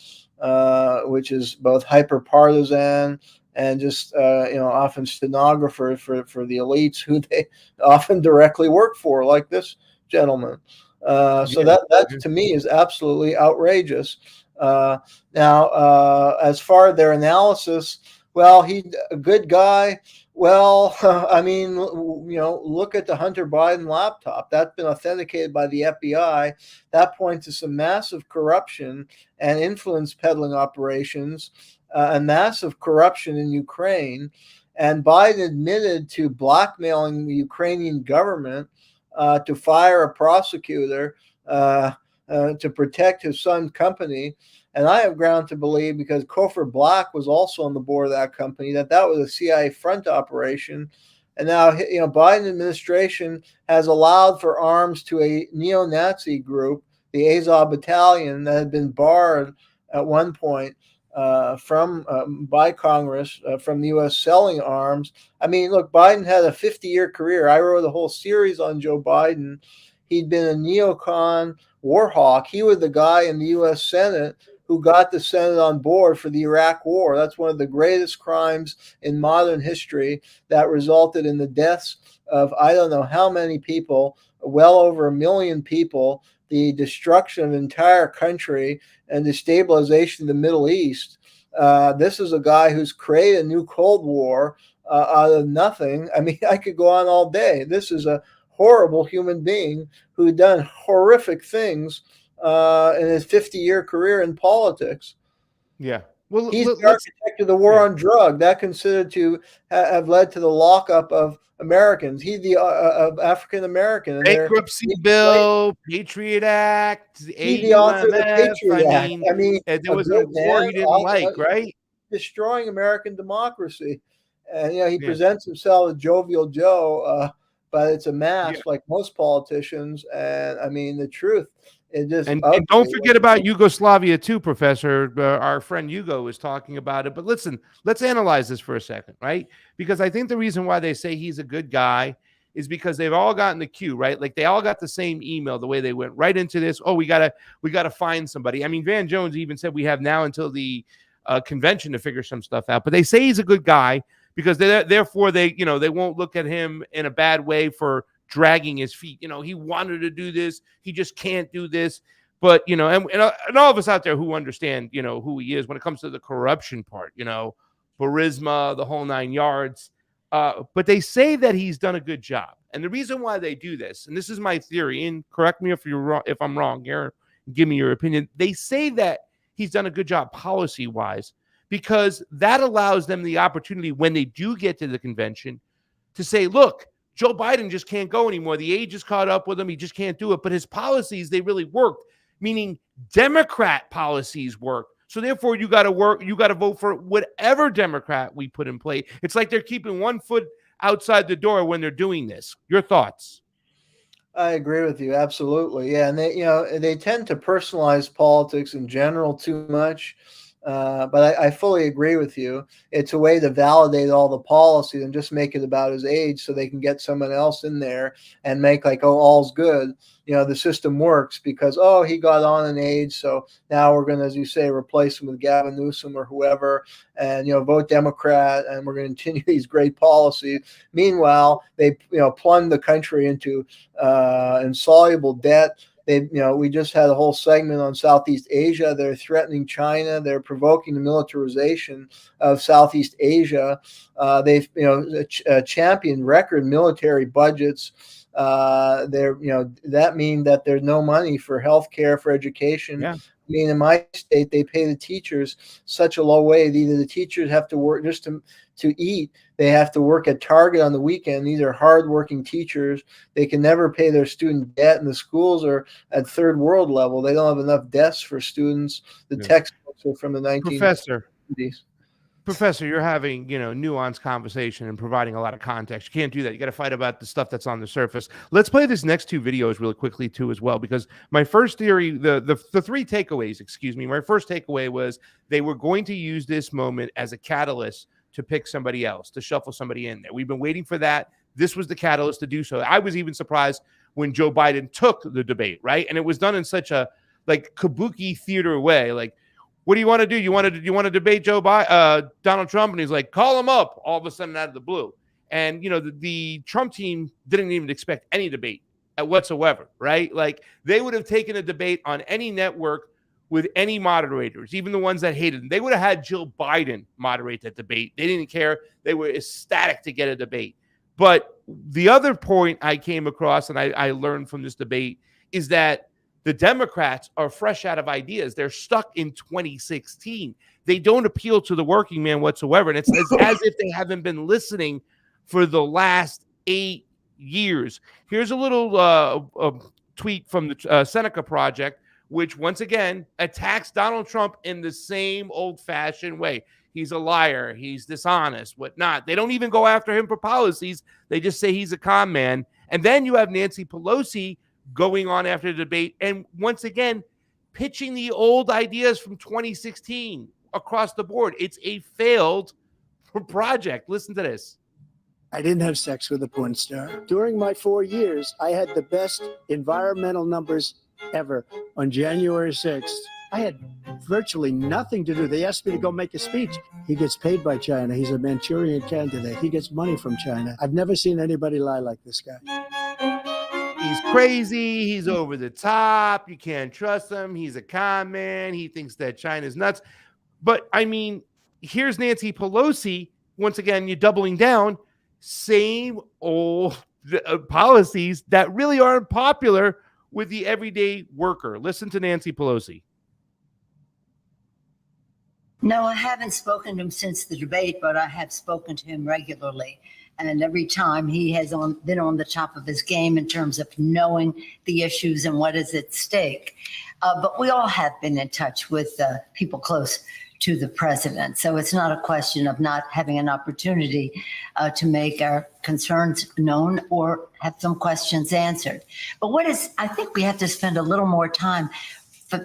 which is both hyper-partisan and just, often stenographers for the elites who they often directly work for, like this gentleman. So that to me is absolutely outrageous. Now, as far as their analysis, well, he's a good guy. Well, look at the Hunter Biden laptop. That's been authenticated by the FBI. That points to some massive corruption and influence peddling operations and massive corruption in Ukraine. And Biden admitted to blackmailing the Ukrainian government to fire a prosecutor to protect his son's company. And I have ground to believe, because Cofer Black was also on the board of that company, that was a CIA front operation. And now, Biden administration has allowed for arms to a neo-Nazi group, the Azov Battalion, that had been barred at one point by Congress from the U.S. selling arms. Look, Biden had a 50-year career. I wrote a whole series on Joe Biden. He'd been a neocon war hawk. He was the guy in the U.S. Senate who got the Senate on board for the Iraq War. That's one of the greatest crimes in modern history that resulted in the deaths of I don't know how many people, well over 1 million people, the destruction of an entire country and destabilization of the Middle East. This is a guy who's created a new Cold War out of nothing. I could go on all day. This is a horrible human being who done horrific things in his 50-year career in politics. Yeah. Well, he's the architect of the war on drugs. That considered to have led to the lockup of Americans. He's the of African American. Bankruptcy bill, Patriot Act, he's the author of the Patriot Act. There was a war he didn't like, right? Destroying American democracy. And he presents himself as Jovial Joe, but it's a mask, like most politicians. And the truth It just and don't forget about Yugoslavia too, Professor. Our friend Hugo is talking about it. But listen, let's analyze this for a second, right? Because I think the reason why they say he's a good guy is because they've all gotten the cue, right? Like they all got the same email, the way they went right into this. Oh, we gotta find somebody. I mean, Van Jones even said we have now until the convention to figure some stuff out. But they say he's a good guy because therefore they won't look at him in a bad way for dragging his feet. He wanted to do this, he just can't do this. But and all of us out there who understand who he is when it comes to the corruption part, Burisma, the whole 9 yards. But they say that he's done a good job. And the reason why they do this, and this is my theory, and correct me if I'm wrong here, give me your opinion. They say that he's done a good job policy-wise because that allows them the opportunity when they do get to the convention to say, look, Joe Biden just can't go anymore. The age is caught up with him. He just can't do it. But his policies, they really worked, meaning Democrat policies work. So therefore, you got to vote for whatever Democrat we put in play. It's like they're keeping one foot outside the door when they're doing this. Your thoughts? I agree with you. Absolutely. Yeah. And they tend to personalize politics in general too much. But I fully agree with you. It's a way to validate all the policy and just make it about his age so they can get someone else in there and make like, oh, all's good. The system works because, oh, he got on in age. So now we're going to, as you say, replace him with Gavin Newsom or whoever and, vote Democrat. And we're going to continue these great policies. Meanwhile, they, plunge the country into insoluble debt. We just had a whole segment on Southeast Asia. They're threatening China. They're provoking the militarization of Southeast Asia. They've, championed record military budgets. That means that there's no money for healthcare, for education. Yeah. I mean, in my state, they pay the teachers such a low wage. Either the teachers have to work just to eat. They have to work at Target on the weekend. These are hardworking teachers. They can never pay their student debt, and the schools are at third world level. They don't have enough desks for students. The textbooks are from the 1970s. Professor, you're having, nuanced conversation and providing a lot of context. You can't do that. You got to fight about the stuff that's on the surface. Let's play this next 2 videos really quickly too, as well, because my first theory, the 3 takeaways, my first takeaway was they were going to use this moment as a catalyst to pick somebody else, to shuffle somebody in there. We've been waiting for that. This was the catalyst to do so. I was even surprised when Joe Biden took the debate, right? And it was done in such a kabuki theater way, like, what do you want to do? You want to debate Donald Trump? And he's like, call him up all of a sudden out of the blue. And, the Trump team didn't even expect any debate whatsoever, right? Like they would have taken a debate on any network with any moderators, even the ones that hated him. They would have had Jill Biden moderate that debate. They didn't care. They were ecstatic to get a debate. But the other point I came across and I learned from this debate is that the Democrats are fresh out of ideas. They're stuck in 2016. They don't appeal to the working man whatsoever. And it's as if they haven't been listening for the last 8 years. Here's a little tweet from the Seneca Project, which once again attacks Donald Trump in the same old-fashioned way. He's a liar. He's dishonest, whatnot. They don't even go after him for policies. They just say he's a con man. And then you have Nancy Pelosi going on after the debate and once again pitching the old ideas from 2016 across the board. It's a failed project. Listen to this. I didn't have sex with a porn star. During my 4 years, I had the best environmental numbers ever. On January 6th, I had virtually nothing to do. They asked me to go make a speech. He gets paid by China. He's a Manchurian candidate. He gets money from China. I've never seen anybody lie like this guy. He's crazy. He's over the top. You can't trust him. He's a con man. He thinks that China's nuts. But, I mean, here's Nancy Pelosi. Once again, you're doubling down. Same old policies that really aren't popular with the everyday worker. Listen to Nancy Pelosi. No, I haven't spoken to him since the debate, but I have spoken to him regularly. And every time he has been on the top of his game in terms of knowing the issues and what is at stake. But we all have been in touch with people close to the president. So it's not a question of not having an opportunity to make our concerns known or have some questions answered. But I think we have to spend a little more time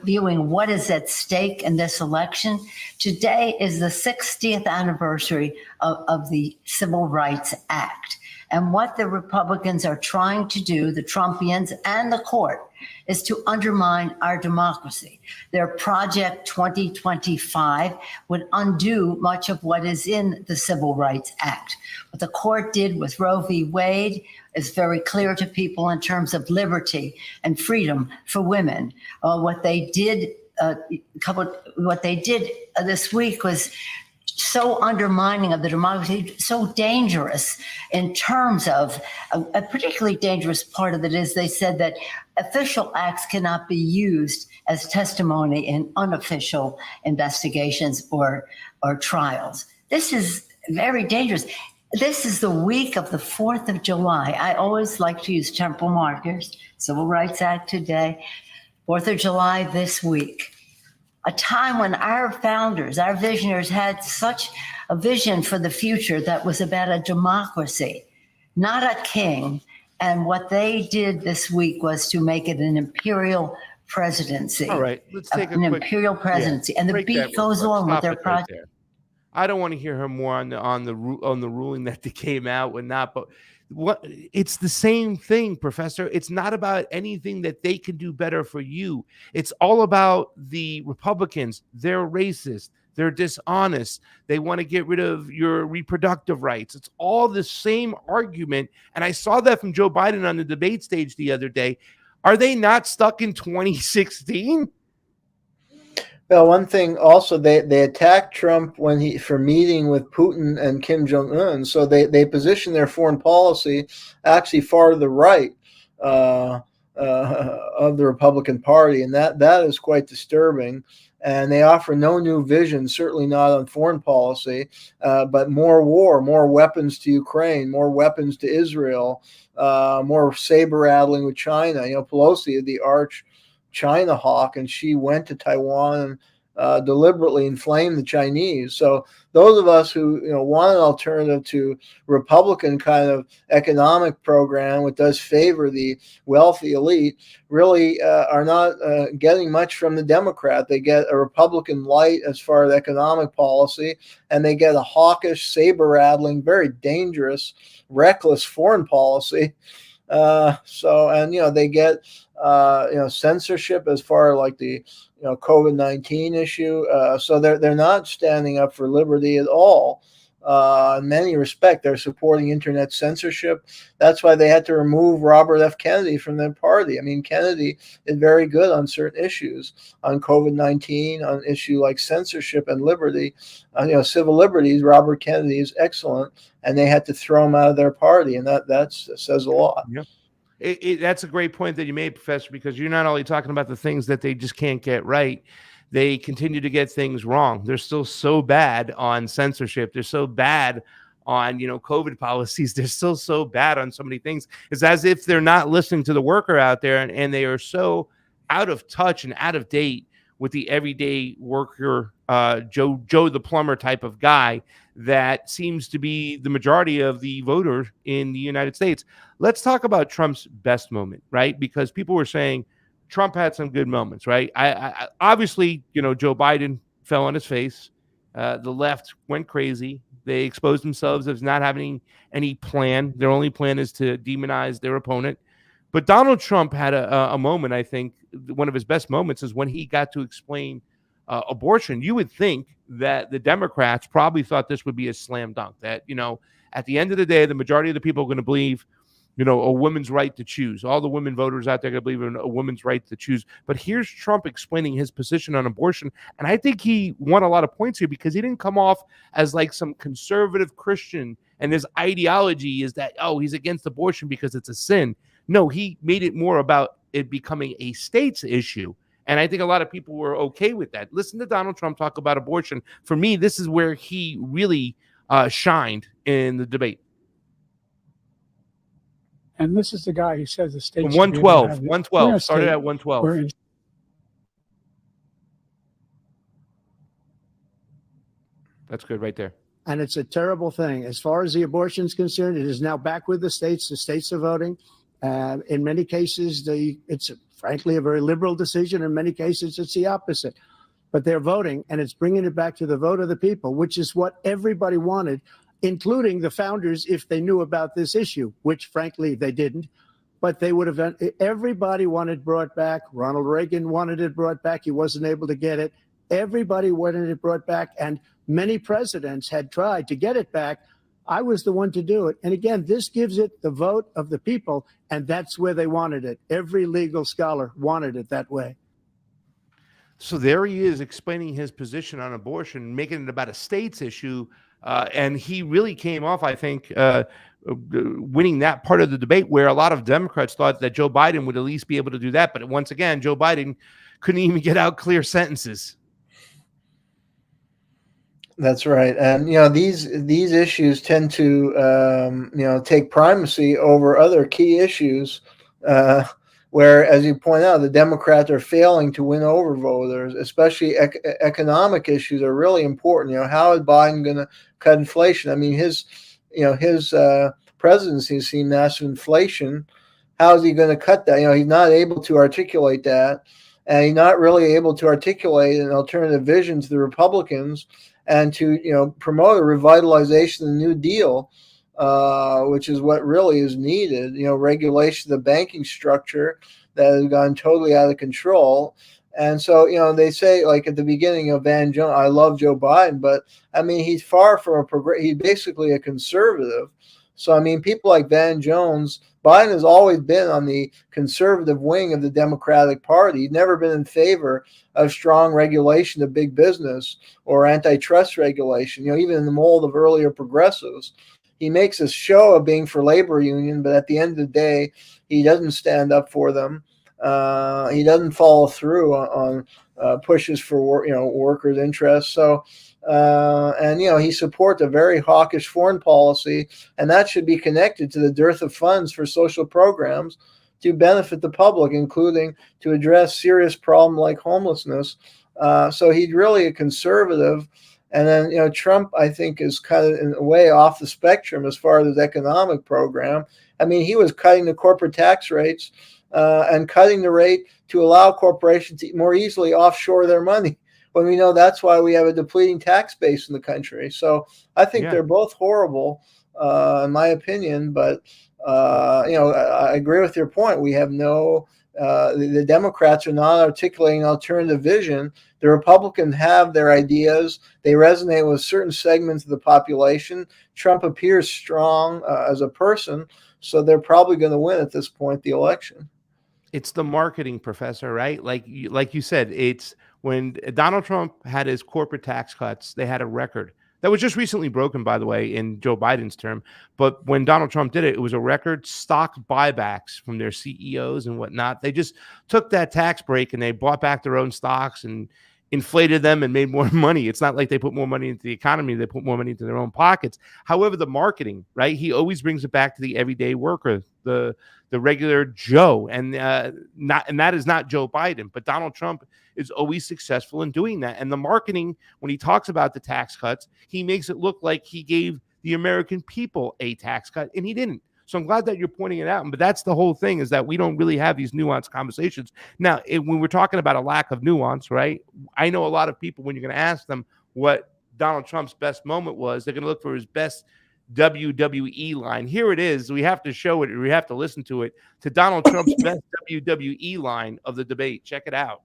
viewing what is at stake in this election. Today is the 60th anniversary of the Civil Rights Act. And what the Republicans are trying to do, the Trumpians and the court, is to undermine our democracy. Their Project 2025 would undo much of what is in the Civil Rights Act. What the court did with Roe v. Wade is very clear to people in terms of liberty and freedom for women. What they did this week was so undermining of the democracy, so dangerous in terms of a particularly dangerous part of it is they said that official acts cannot be used as testimony in unofficial investigations or trials. This is very dangerous. This is the week of the 4th of July. I always like to use temporal markers. Civil Rights Act today, 4th of July this week. A time when our founders, our visionaries had such a vision for the future that was about a democracy, not a king. And what they did this week was to make it an imperial presidency. All right, let's take an imperial presidency. And the beat goes on with their project. Right, I don't want to hear her more on the ruling that they came out with not, but it's the same thing, Professor. It's not about anything that they can do better for you. It's all about the Republicans. They're racist. They're dishonest. They want to get rid of your reproductive rights. It's all the same argument. And I saw that from Joe Biden on the debate stage the other day. Are they not stuck in 2016? Well, one thing also, they attacked Trump for meeting with Putin and Kim Jong-un. So they position their foreign policy actually far to the right of the Republican Party, and that is quite disturbing. And they offer no new vision, certainly not on foreign policy, but more war, more weapons to Ukraine, more weapons to Israel, more saber rattling with China. Pelosi, the arch China hawk, and she went to Taiwan and deliberately inflamed the Chinese. So those of us who want an alternative to Republican kind of economic program, which does favor the wealthy elite, really are not getting much from the Democrat. They get a Republican light as far as economic policy, and they get a hawkish, saber-rattling, very dangerous, reckless foreign policy. They get censorship as far as like the COVID-19 issue. So they're not standing up for liberty at all. In many respects, they're supporting internet censorship. That's why they had to remove Robert F. Kennedy from their party. I mean, Kennedy is very good on certain issues, on COVID-19, on issue like censorship and liberty, civil liberties. Robert Kennedy is excellent, and they had to throw him out of their party, and that says a lot. Yeah. That's a great point that you made, Professor, because you're not only talking about the things that they just can't get right. They continue to get things wrong. They're still so bad on censorship. They're so bad on, COVID policies. They're still so bad on so many things. It's as if they're not listening to the worker out there, and they are so out of touch and out of date with the everyday worker, Joe the plumber type of guy that seems to be the majority of the voters in the United States. Let's talk about Trump's best moment, right? Because people were saying Trump had some good moments, right? I obviously, Joe Biden fell on his face. The left went crazy. They exposed themselves as not having any plan. Their only plan is to demonize their opponent. But Donald Trump had a moment, I think, one of his best moments is when he got to explain abortion. You would think that the Democrats probably thought this would be a slam dunk, that, at the end of the day, the majority of the people are going to believe, a woman's right to choose. All the women voters out there are going to believe in a woman's right to choose. But here's Trump explaining his position on abortion. And I think he won a lot of points here because he didn't come off as like some conservative Christian and his ideology is that, he's against abortion because it's a sin. No, he made it more about it becoming a state's issue. And I think a lot of people were okay with that. Listen to Donald Trump talk about abortion. For me, this is where he really shined in the debate. And this is the guy who says the state 112 started at 112. That's good right there. And it's a terrible thing. As far as the abortion is concerned, it is now back with the states. The states are voting. In many cases, it's frankly a very liberal decision. In many cases, it's the opposite. But they're voting, and it's bringing it back to the vote of the people, which is what everybody wanted, including the founders, if they knew about this issue, which frankly they didn't. But they would have. Everybody wanted brought back. Ronald Reagan wanted it brought back. He wasn't able to get it. Everybody wanted it brought back, and many presidents had tried to get it back. I was the one to do it. And again, this gives it the vote of the people, and that's where they wanted it. Every legal scholar wanted it that way. So there he is explaining his position on abortion, making it about a states issue. And he really came off, I think, winning that part of the debate where a lot of Democrats thought that Joe Biden would at least be able to do that. But once again, Joe Biden couldn't even get out clear sentences. That's right. And, these issues tend to, take primacy over other key issues, where, as you point out, the Democrats are failing to win over voters, especially economic issues are really important. How is Biden going to cut inflation? I mean, his presidency has seen massive inflation. How is he going to cut that? He's not able to articulate that, and he's not really able to articulate an alternative vision to the Republicans and to promote a revitalization of the New Deal, which is what really is needed. Regulation of the banking structure that has gone totally out of control. And so, they say, like at the beginning of Van Jones, I love Joe Biden, but I mean, he's far from he's basically a conservative. So, I mean, people like Van Jones, Biden has always been on the conservative wing of the Democratic Party. He's never been in favor of strong regulation of big business or antitrust regulation, even in the mold of earlier progressives. He makes a show of being for labor union, but at the end of the day, he doesn't stand up for them. He doesn't follow through on pushes for workers' interests. So, he supports a very hawkish foreign policy, and that should be connected to the dearth of funds for social programs to benefit the public, including to address serious problems like homelessness. So he's really a conservative. And then, Trump, I think, is kind of in a way off the spectrum as far as his economic program. I mean, he was cutting the corporate tax rates and cutting the rate to allow corporations to more easily offshore their money, when we know that's why we have a depleting tax base in the country. So I think they're both horrible, in my opinion. But, I agree with your point. We have the Democrats are not articulating an alternative vision. The Republicans have their ideas. They resonate with certain segments of the population. Trump appears strong as a person, so they're probably going to win at this point the election. It's the marketing, Professor, right? Like you said, it's when Donald Trump had his corporate tax cuts, they had a record that was just recently broken, by the way, in Joe Biden's term. But when Donald Trump did it, it was a record stock buybacks from their CEOs and whatnot. They just took that tax break and they bought back their own stocks and inflated them and made more money. It's not like they put more money into the economy. They put more money into their own pockets. However, the marketing, right? He always brings it back to the everyday worker, the regular Joe. And that is not Joe Biden, but Donald Trump is always successful in doing that. And the marketing, when he talks about the tax cuts, he makes it look like he gave the American people a tax cut, and he didn't. So I'm glad that you're pointing it out. But that's the whole thing, is that we don't really have these nuanced conversations. Now, when we're talking about a lack of nuance, right? I know a lot of people, when you're going to ask them what Donald Trump's best moment was, they're going to look for his best WWE line. Here it is. We have to show it, or we have to listen to it, to Donald Trump's best WWE line of the debate. Check it out.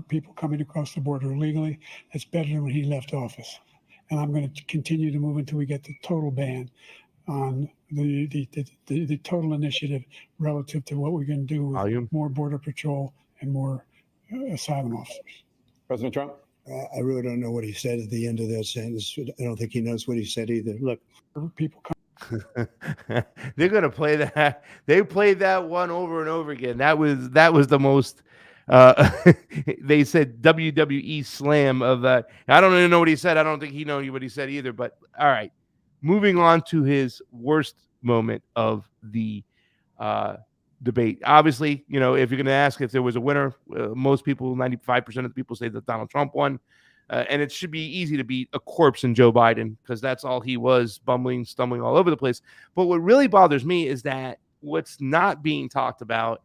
People coming across the border illegally, that's better than when he left office. And I'm going to continue to move until we get the total ban on the total initiative relative to what we're going to do with more border patrol and more asylum officers. President Trump? I really don't know what he said at the end of that sentence. I don't think he knows what he said either. Look, people they're going to play that. They played that one over and over again. That was the most they said WWE slam of that. I don't even know what he said. I don't think he knows what he said either. But all right, moving on to his worst moment of the debate. Obviously, you know, if you're going to ask if there was a winner, most people, 95% of the people say that Donald Trump won. And it should be easy to beat a corpse in Joe Biden because that's all he was, bumbling, stumbling all over the place. But what really bothers me is that what's not being talked about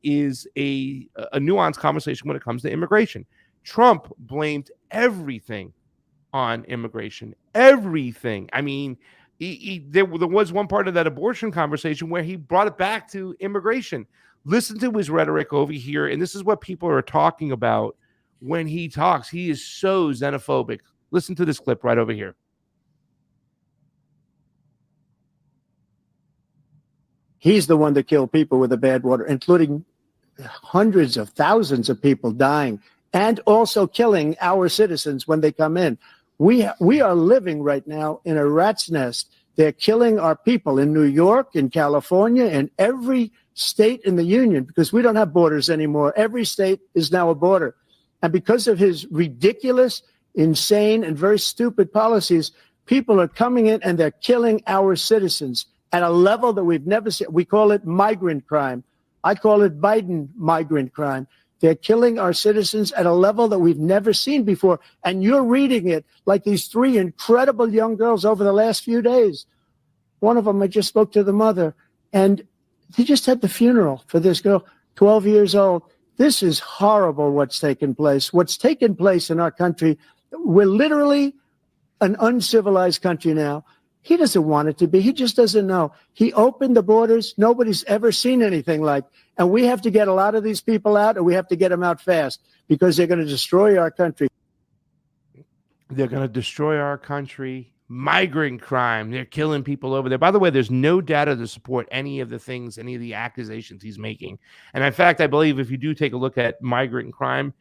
is a nuanced conversation when it comes to immigration. Trump blamed everything on immigration. Everything. I mean, there was one part of that abortion conversation where he brought it back to immigration. Listen to his rhetoric over here, and this is what people are talking about when he talks. He is so xenophobic. Listen to this clip right over here. He's the one that killed people with the bad water, including hundreds of thousands of people dying and also killing our citizens when they come in. We are living right now in a rat's nest. They're killing our people in New York, in California, in every state in the union because we don't have borders anymore. Every state is now a border. And because of his ridiculous, insane, and very stupid policies, people are coming in and they're killing our citizens at a level that we've never seen. We call it migrant crime. I call it Biden migrant crime. They're killing our citizens at a level that we've never seen before. And you're reading it like these three incredible young girls over the last few days. One of them, I just spoke to the mother, and he just had the funeral for this girl, 12 years old. This is horrible what's taken place. What's taken place in our country, we're literally an uncivilized country now. He doesn't want it to be. He just doesn't know. He opened the borders. Nobody's ever seen anything like. And we have to get a lot of these people out, and we have to get them out fast because they're going to destroy our country. They're going to destroy our country. Migrant crime. They're killing people over there. By the way, there's no data to support any of the things, any of the accusations he's making. And in fact, I believe if you do take a look at migrant crime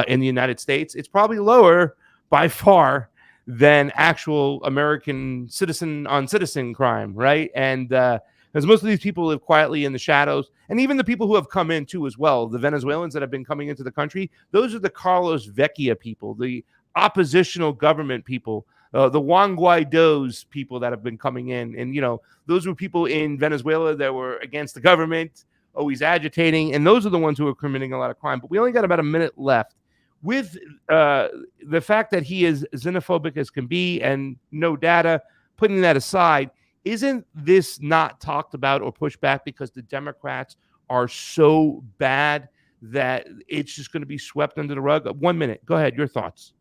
in the United States, it's probably lower by far than actual American citizen on citizen crime, right? And because most of these people live quietly in the shadows, and even the people who have come in too as well, the Venezuelans that have been coming into the country, those are the Carlos Vecchia people, the oppositional government people, the Juan Guaido's people that have been coming in. And, you know, those were people in Venezuela that were against the government, always agitating, and those are the ones who are committing a lot of crime. But we only got about a minute left. With the fact that he is xenophobic as can be and no data, putting that aside, isn't this not talked about or pushed back because the Democrats are so bad that it's just going to be swept under the rug? 1 minute. Go ahead. Your thoughts.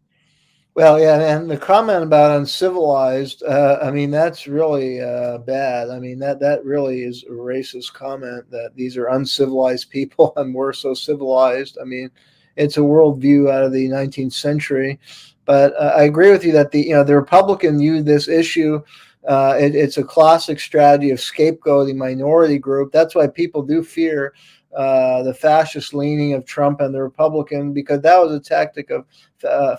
Well, yeah, and the comment about uncivilized, I mean, that's really bad. I mean, that really is a racist comment that these are uncivilized people and we're so civilized. I mean, it's a worldview out of the 19th century. But I agree with you that the Republican viewed this issue. It's a classic strategy of scapegoating minority group. That's why people do fear the fascist leaning of Trump and the Republican, because that was a tactic of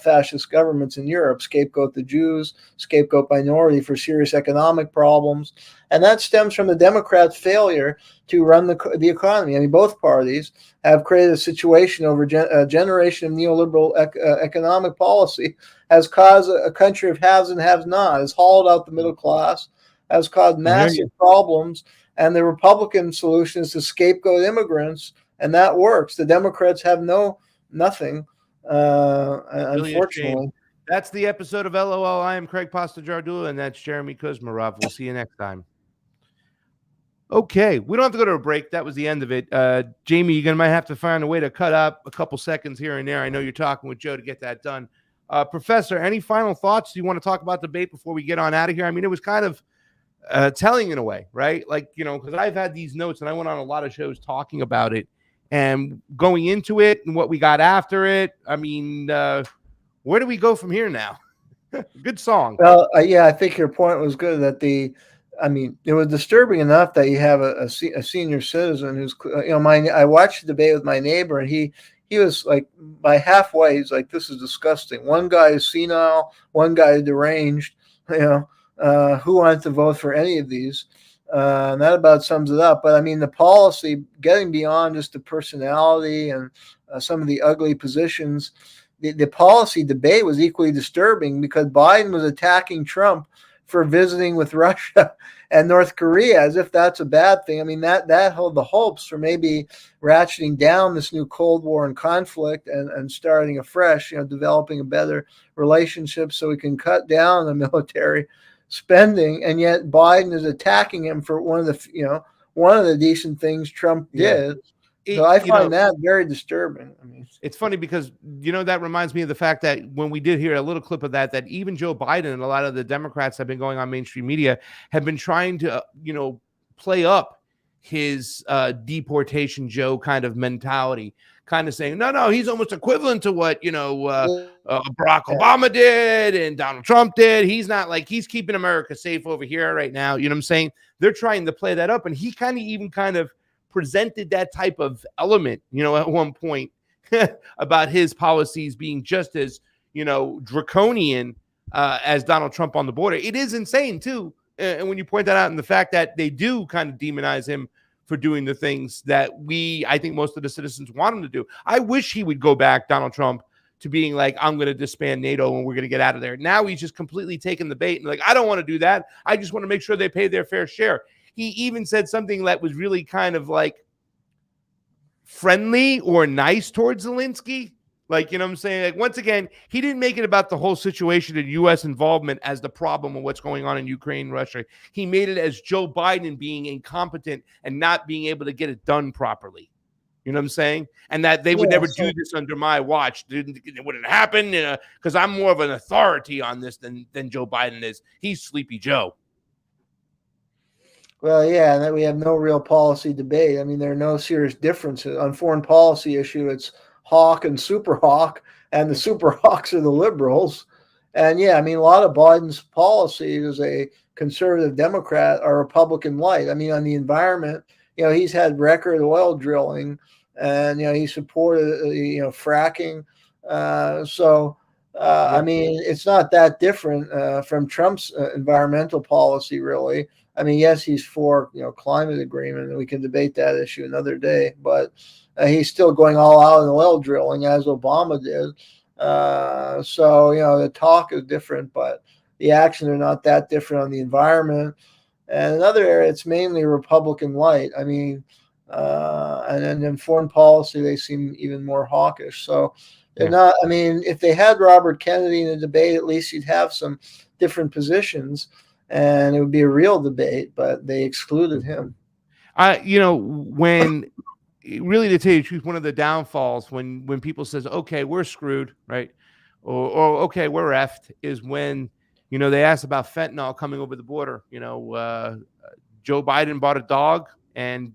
fascist governments in Europe: scapegoat the Jews, scapegoat minority for serious economic problems. And that stems from the Democrats' failure to run the economy. I mean, both parties have created a situation over a generation of neoliberal economic policy, has caused a country of haves and have-not, has hollowed out the middle class, has caused massive problems. And the Republican solution is to scapegoat immigrants, and that works. The Democrats have nothing, really, unfortunately. That's the episode of LOL. I am Craig Pasta-Jardula, and that's Jeremy Kuzmarov. We'll see you next time. Okay, we don't have to go to a break. That was the end of it. Jayme, you might have to find a way to cut up a couple seconds here and there. I know you're talking with Joe to get that done. Professor, any final thoughts? Do you want to talk about debate before we get on out of here? I mean, it was kind of telling in a way, right? Like, you know, because I've had these notes and I went on a lot of shows talking about it and going into it and what we got after it. I mean, where do we go from here now? Good song. Well, yeah, I think your point was good that it was disturbing enough that you have a senior citizen who's, I watched the debate with my neighbor, and he was like, by halfway, he's like, this is disgusting. One guy is senile, one guy is deranged, who wanted to vote for any of these? And that about sums it up. But I mean, the policy, getting beyond just the personality and some of the ugly positions, the policy debate was equally disturbing because Biden was attacking Trump for visiting with Russia and North Korea, as if that's a bad thing. I mean, that held the hopes for maybe ratcheting down this new Cold War and conflict and starting afresh, developing a better relationship so we can cut down the military spending. And yet Biden is attacking him for one of the decent things Trump did. So I find that very disturbing. I mean, it's funny because, that reminds me of the fact that when we did hear a little clip of that even Joe Biden and a lot of the Democrats have been going on mainstream media have been trying to, play up his deportation Joe kind of mentality, kind of saying, no, he's almost equivalent to what, Barack Obama did and Donald Trump did. He's not like he's keeping America safe over here right now. You know what I'm saying? They're trying to play that up. And he kind of presented that type of element, at one point about his policies being just as, draconian as Donald Trump on the border. It is insane, too. And when you point that out and the fact that they do kind of demonize him for doing the things that I think most of the citizens want him to do. I wish he would go back, Donald Trump, to being like, I'm going to disband NATO and we're going to get out of there. Now he's just completely taken the bait and like, I don't want to do that. I just want to make sure they pay their fair share. He even said something that was really kind of like friendly or nice towards Zelensky. Like, what I'm saying? Like, once again, he didn't make it about the whole situation and U.S. involvement as the problem of what's going on in Ukraine, Russia. He made it as Joe Biden being incompetent and not being able to get it done properly. You know what I'm saying? And that they would never do this under my watch. It wouldn't happen because I'm more of an authority on this than Joe Biden is. He's Sleepy Joe. Well, yeah, and that we have no real policy debate. I mean, there are no serious differences on foreign policy issue. It's hawk and super hawk, and the super hawks are the liberals. And yeah, I mean, a lot of Biden's policies as a conservative Democrat are Republican light. I mean, on the environment, he's had record oil drilling, and he supported fracking. I mean, it's not that different from Trump's environmental policy, really. I mean, yes, he's for climate agreement, and we can debate that issue another day. But he's still going all out in oil drilling, as Obama did. The talk is different, but the actions are not that different on the environment. And another area, it's mainly Republican light. I mean, and then in foreign policy, they seem even more hawkish. So they're not. I mean, if they had Robert Kennedy in a debate, at least you'd have some different positions, and it would be a real debate. But they excluded him. When really, to tell you the truth, one of the downfalls when people says, "Okay, we're screwed," right, or "Okay, we're effed," is when they asked about fentanyl coming over the border. Joe Biden bought a dog, and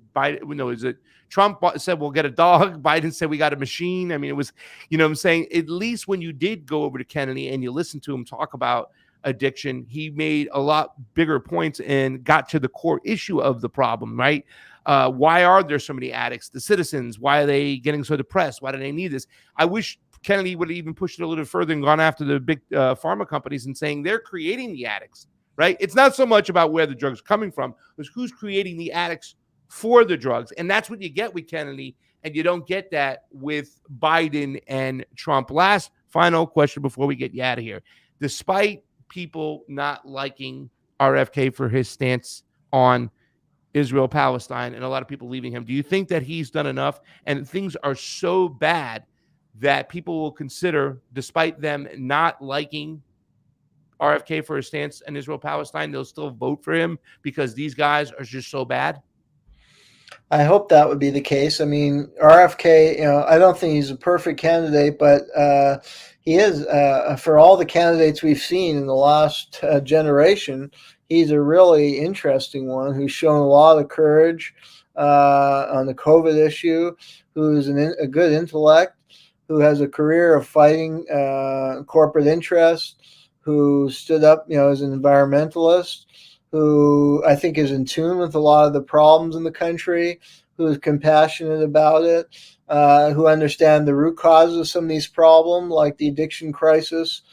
Trump said we'll get a dog. Biden said we got a machine. I mean, it was, I'm saying, at least when you did go over to Kennedy and you listened to him talk about addiction, he made a lot bigger points and got to the core issue of the problem, right? Why are there so many addicts? The citizens, why are they getting so depressed? Why do they need this? I wish Kennedy would have even pushed it a little further and gone after the big pharma companies and saying they're creating the addicts, right? It's not so much about where the drugs are coming from, it's who's creating the addicts for the drugs. And that's what you get with Kennedy, and you don't get that with Biden and Trump. Last final question before we get you out of here. Despite people not liking RFK for his stance on Israel, Palestine, and a lot of people leaving him, do you think that he's done enough and things are so bad that people will consider, despite them not liking RFK for his stance on Israel, Palestine, they'll still vote for him because these guys are just so bad? I hope that would be the case. I mean, RFK, I don't think he's a perfect candidate, but he is, for all the candidates we've seen in the last generation, he's a really interesting one who's shown a lot of courage on the COVID issue, who's a good intellect, who has a career of fighting corporate interests, who stood up, as an environmentalist, who I think is in tune with a lot of the problems in the country, who is compassionate about it, who understand the root causes of some of these problems, like the addiction crisis.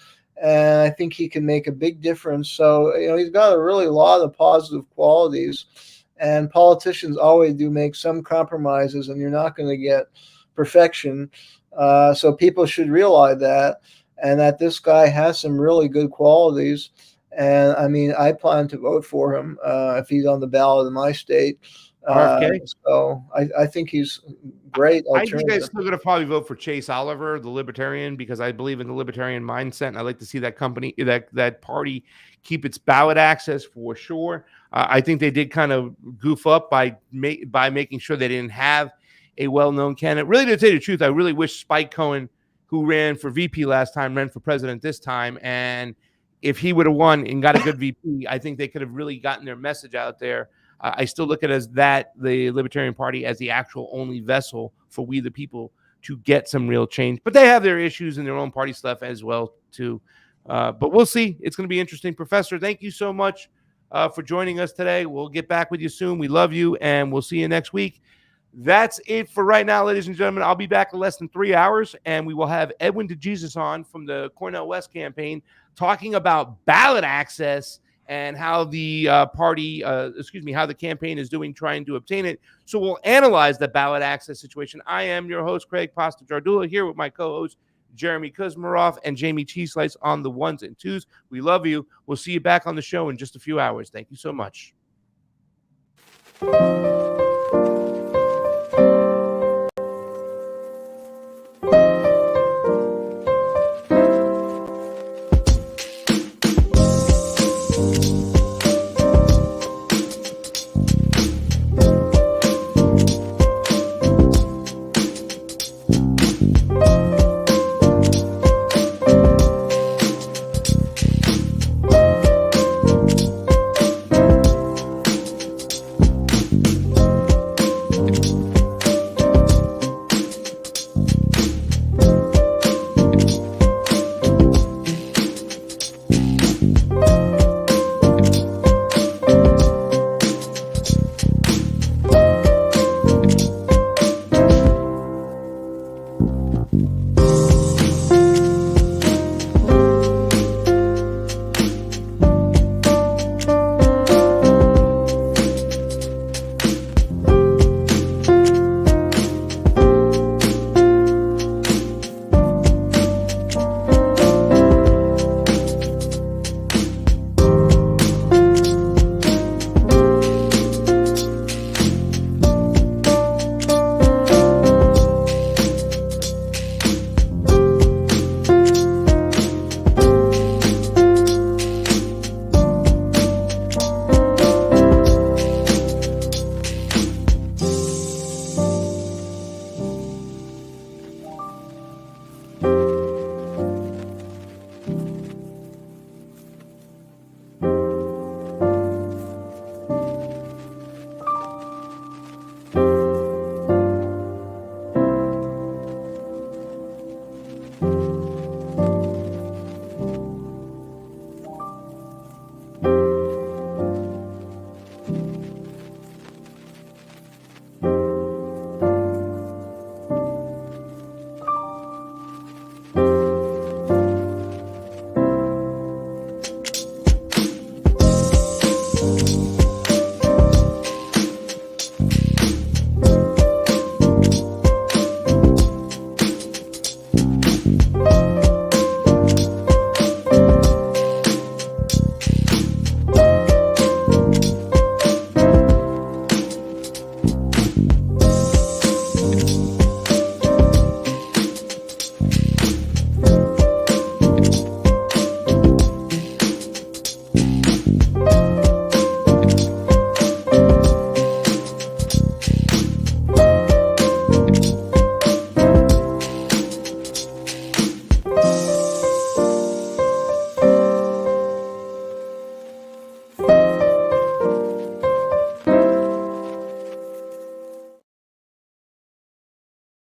And I think he can make a big difference. So, he's got a really lot of positive qualities. And politicians always do make some compromises, and you're not going to get perfection. So people should realize that, and that this guy has some really good qualities. And I mean, I plan to vote for him if he's on the ballot in my state. RFK? So I think he's great alternative. I think I'm still going to probably vote for Chase Oliver, the Libertarian, because I believe in the Libertarian mindset, and I like to see that that party keep its ballot access for sure. I think they did kind of goof up by making sure they didn't have a well-known candidate. Really, to tell you the truth, I really wish Spike Cohen, who ran for VP last time, ran for president this time, and if he would have won and got a good VP, I think they could have really gotten their message out there. I still look at it as the Libertarian Party as the actual only vessel for we the people to get some real change. But they have their issues and their own party stuff as well, too. But we'll see. It's going to be interesting. Professor, thank you so much for joining us today. We'll get back with you soon. We love you, and we'll see you next week. That's it for right now, ladies and gentlemen. I'll be back in less than 3 hours, and we will have Edwin DeJesus on from the Cornel West campaign talking about ballot access and how the how the campaign is doing trying to obtain it. So we'll analyze the ballot access situation. I am your host, Craig Pasta Jardula, here with my co-host, Jeremy Kuzmarov and Jayme CheeseSlice on the ones and twos. We love you. We'll see you back on the show in just a few hours. Thank you so much.